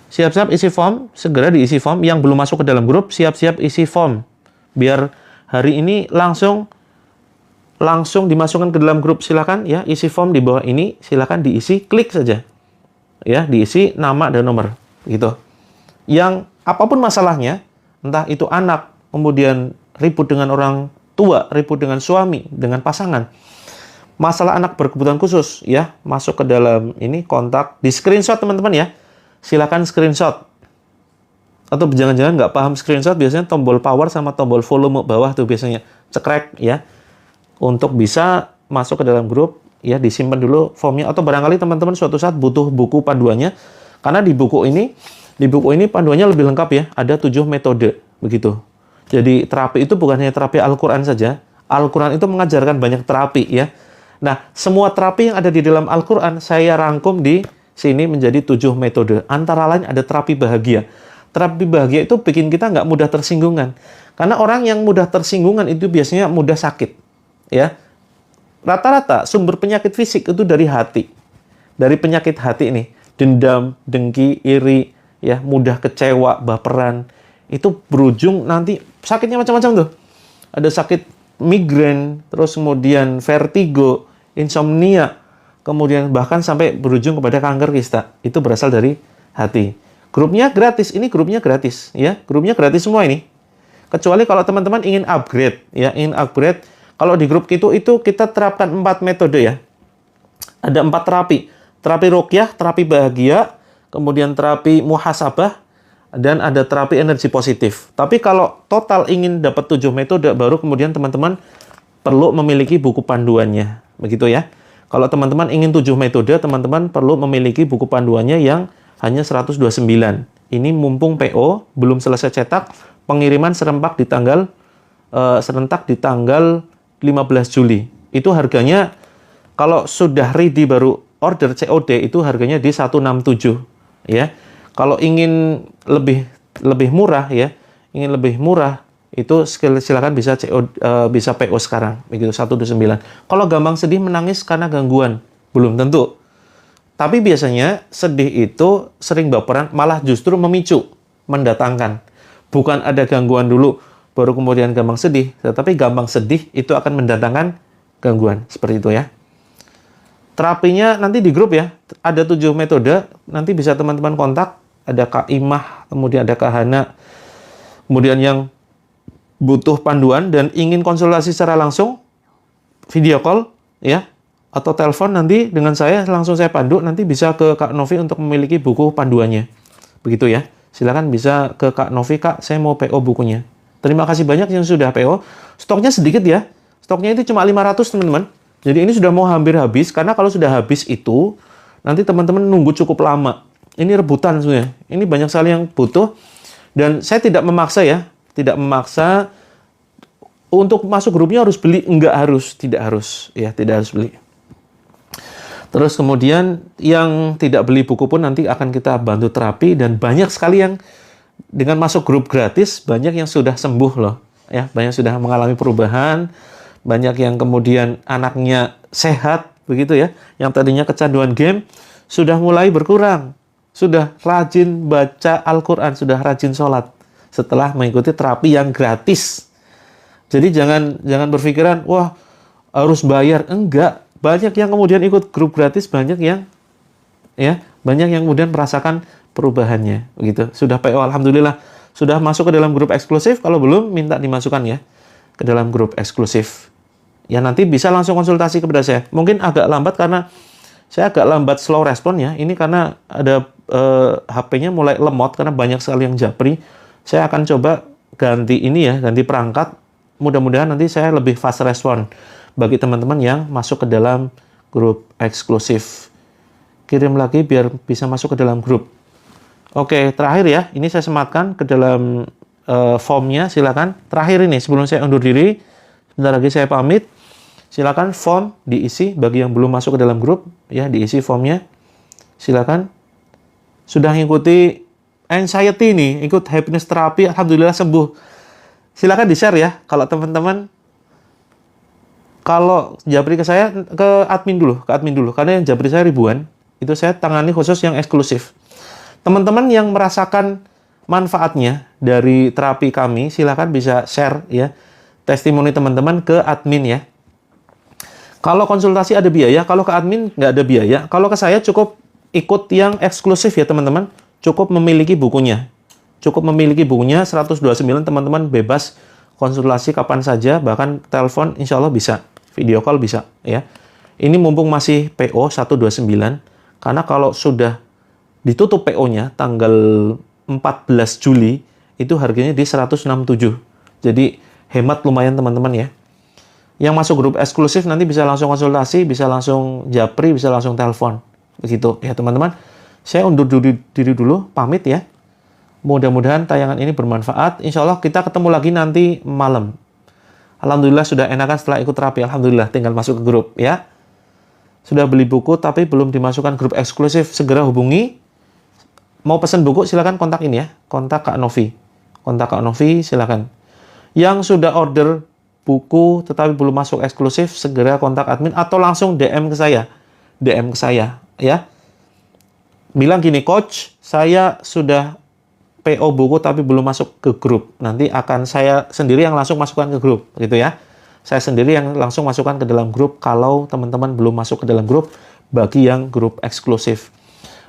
Siap-siap isi form, segera diisi form. Yang belum masuk ke dalam grup, siap-siap isi form. Biar hari ini langsung dimasukkan ke dalam grup. Silakan ya, isi form di bawah ini, silakan diisi, klik saja. Ya, diisi nama dan nomor gitu. Yang apapun masalahnya, entah itu anak, kemudian ribut dengan orang tua, ribut dengan suami, dengan pasangan. Masalah anak berkebutuhan khusus ya, masuk ke dalam ini kontak, di screenshot teman-teman ya. Silakan screenshot. Atau jangan-jangan nggak paham screenshot, biasanya tombol power sama tombol volume bawah tuh biasanya cekrek ya. Untuk bisa masuk ke dalam grup ya, disimpan dulu formnya. Atau barangkali teman-teman suatu saat butuh buku panduannya, karena di buku ini panduannya lebih lengkap ya. Ada 7 metode begitu. Jadi terapi itu bukan hanya terapi Al-Quran saja. Al-Quran itu mengajarkan banyak terapi ya. Nah, semua terapi yang ada di dalam Al-Quran saya rangkum di sini menjadi 7 metode. Antara lain ada terapi bahagia. Terapi bahagia itu bikin kita nggak mudah tersinggungan. Karena orang yang mudah tersinggungan itu biasanya mudah sakit. Ya, rata-rata sumber penyakit fisik itu dari hati. Dari penyakit hati ini. Dendam, dengki, iri, ya, mudah kecewa, baperan. Itu berujung nanti sakitnya macam-macam tuh. Ada sakit migrain, terus kemudian vertigo, insomnia, kemudian bahkan sampai berujung kepada kanker kista. Itu berasal dari hati. Grupnya gratis, ini grupnya gratis ya. Grupnya gratis semua ini. Kecuali kalau teman-teman ingin upgrade ya, ingin upgrade. Kalau di grup itu kita terapkan 4 metode ya. Ada 4 terapi. Terapi ruqyah, terapi bahagia, kemudian terapi muhasabah, dan ada terapi energi positif. Tapi kalau total ingin dapat 7 metode, baru kemudian teman-teman perlu memiliki buku panduannya. Begitu ya. Kalau teman-teman ingin 7 metode, teman-teman perlu memiliki buku panduannya yang hanya 129. Ini mumpung PO, belum selesai cetak, pengiriman serentak di tanggal 15 Juli. Itu harganya, kalau sudah ready baru order COD, itu harganya di 167. Ya. Kalau ingin lebih murah ya, itu silakan bisa bisa PO sekarang, begitu 129. Kalau gampang sedih menangis karena gangguan, belum tentu. Tapi biasanya sedih itu sering baperan, malah justru memicu, mendatangkan. Bukan ada gangguan dulu baru kemudian gampang sedih, tetapi gampang sedih itu akan mendatangkan gangguan, seperti itu ya. Terapinya nanti di grup ya, ada 7 metode, nanti bisa teman-teman kontak. Ada Kak Imah, kemudian ada Kak Hana, kemudian yang butuh panduan dan ingin konsultasi secara langsung, video call ya, atau telepon nanti dengan saya, langsung saya pandu, nanti bisa ke Kak Novi untuk memiliki buku panduannya. Begitu ya. Silakan bisa ke Kak Novi, Kak, saya mau PO bukunya. Terima kasih banyak yang sudah PO. Stoknya sedikit ya. Stoknya itu cuma 500 teman-teman. Jadi ini sudah mau hampir habis, karena kalau sudah habis itu, nanti teman-teman nunggu cukup lama. Ini rebutan sebenarnya. Ini banyak sekali yang butuh. Dan saya tidak memaksa ya. Tidak memaksa untuk masuk grupnya harus beli. Tidak harus. Ya, tidak harus beli. Terus kemudian yang tidak beli buku pun nanti akan kita bantu terapi. Dan banyak sekali yang dengan masuk grup gratis, banyak yang sudah sembuh loh. Ya, banyak sudah mengalami perubahan. Banyak yang kemudian anaknya sehat. Begitu ya. Yang tadinya kecanduan game sudah mulai berkurang. Sudah rajin baca Al-Quran, sudah rajin sholat setelah mengikuti terapi yang gratis. Jadi jangan berpikiran, wah harus bayar. Enggak, banyak yang kemudian ikut grup gratis, banyak yang kemudian merasakan perubahannya. Begitu. Sudah PO, alhamdulillah, sudah masuk ke dalam grup eksklusif. Kalau belum, minta dimasukkan ya ke dalam grup eksklusif. Ya nanti bisa langsung konsultasi kepada saya. Mungkin agak lambat karena saya agak lambat slow respon ya. Ini karena ada HP-nya mulai lemot karena banyak sekali yang japri. Saya akan coba ganti perangkat. Mudah-mudahan nanti saya lebih fast respon bagi teman-teman yang masuk ke dalam grup eksklusif. Kirim lagi biar bisa masuk ke dalam grup. Oke, terakhir ya. Ini saya sematkan ke dalam formnya. Silakan. Terakhir ini sebelum saya undur diri, sebentar lagi saya pamit. Silakan form diisi bagi yang belum masuk ke dalam grup ya, diisi formnya. Silakan. Sudah mengikuti anxiety nih, ikut happiness terapi, alhamdulillah sembuh. Silakan di-share ya kalau teman-teman kalau japri ke saya, ke admin dulu. Karena yang japri saya ribuan, itu saya tangani khusus yang eksklusif. Teman-teman yang merasakan manfaatnya dari terapi kami, silakan bisa share ya testimoni teman-teman ke admin ya. Kalau konsultasi ada biaya, kalau ke admin nggak ada biaya. Kalau ke saya cukup ikut yang eksklusif ya teman-teman. Cukup memiliki bukunya. 129 teman-teman bebas konsultasi kapan saja, bahkan telepon insya Allah bisa. Video call bisa ya. Ini mumpung masih PO 129, karena kalau sudah ditutup PO-nya tanggal 14 Juli, itu harganya di 167. Jadi hemat lumayan teman-teman ya. Yang masuk grup eksklusif nanti bisa langsung konsultasi, bisa langsung japri, bisa langsung telepon. Begitu ya teman-teman. Saya undur diri dulu, pamit ya. Mudah-mudahan tayangan ini bermanfaat. Insya Allah kita ketemu lagi nanti malam. Alhamdulillah sudah enakan setelah ikut terapi. Alhamdulillah tinggal masuk ke grup ya. Sudah beli buku tapi belum dimasukkan grup eksklusif, segera hubungi. Mau pesan buku silakan kontak ini ya. Kontak Kak Novi. Silakan. Yang sudah order buku tetapi belum masuk eksklusif, segera kontak admin atau langsung DM ke saya ya. Bilang gini, coach, saya sudah PO buku tapi belum masuk ke grup. Nanti akan saya sendiri yang langsung masukkan ke grup gitu ya. Saya sendiri yang langsung masukkan ke dalam grup kalau teman-teman belum masuk ke dalam grup bagi yang grup eksklusif.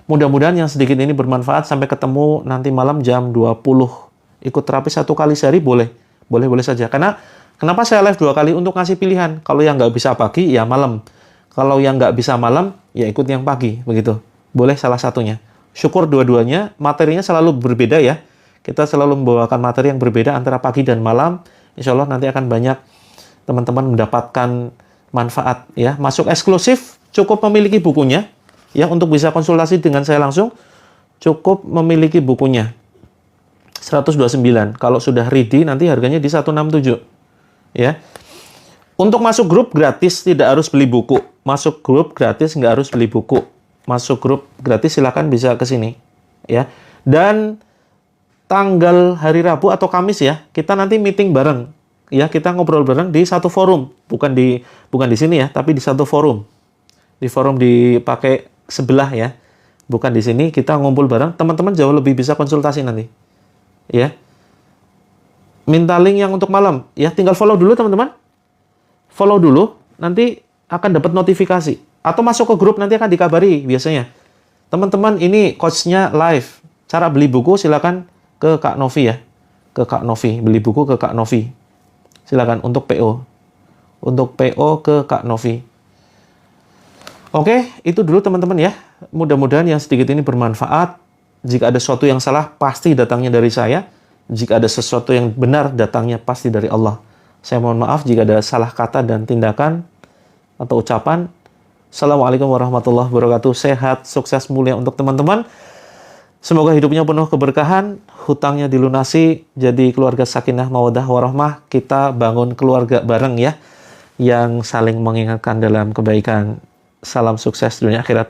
Mudah-mudahan yang sedikit ini bermanfaat. Sampai ketemu nanti malam jam 20. Ikut terapi 1 kali sehari boleh saja. Karena kenapa saya live 2 kali? Untuk ngasih pilihan. Kalau yang nggak bisa pagi, ya malam. Kalau yang nggak bisa malam, ya ikut yang pagi. Begitu. Boleh salah satunya. Syukur dua-duanya. Materinya selalu berbeda ya. Kita selalu membawakan materi yang berbeda antara pagi dan malam. Insya Allah nanti akan banyak teman-teman mendapatkan manfaat. Ya. Masuk eksklusif, cukup memiliki bukunya. Ya, untuk bisa konsultasi dengan saya langsung, cukup memiliki bukunya. 129. Kalau sudah ready, nanti harganya di 167. Ya. Untuk masuk grup gratis, tidak harus beli buku. Masuk grup gratis, nggak harus beli buku. Masuk grup gratis, silakan bisa ke sini. Ya. Dan tanggal hari Rabu atau Kamis ya, kita nanti meeting bareng. Ya, kita ngobrol bareng di satu forum. Bukan di sini ya, tapi di satu forum. Di forum dipakai sebelah ya. Bukan di sini, kita ngumpul bareng. Teman-teman jauh lebih bisa konsultasi nanti. Ya. Minta link yang untuk malam. Ya, tinggal follow dulu teman-teman. Follow dulu, nanti akan dapat notifikasi. Atau masuk ke grup, nanti akan dikabari biasanya. Teman-teman, ini coachnya live. Cara beli buku silakan ke Kak Novi ya. Ke Kak Novi, beli buku ke Kak Novi. Silakan untuk PO. Untuk PO ke Kak Novi. Oke, itu dulu teman-teman ya. Mudah-mudahan yang sedikit ini bermanfaat. Jika ada sesuatu yang salah, pasti datangnya dari saya. Jika ada sesuatu yang benar, datangnya pasti dari Allah. Saya mohon maaf jika ada salah kata dan tindakan atau ucapan. Assalamualaikum warahmatullahi wabarakatuh. Sehat, sukses, mulia untuk teman-teman. Semoga hidupnya penuh keberkahan, hutangnya dilunasi, jadi keluarga sakinah, mawaddah, warahmah. Kita bangun keluarga bareng ya, yang saling mengingatkan dalam kebaikan. Salam sukses dunia akhirat.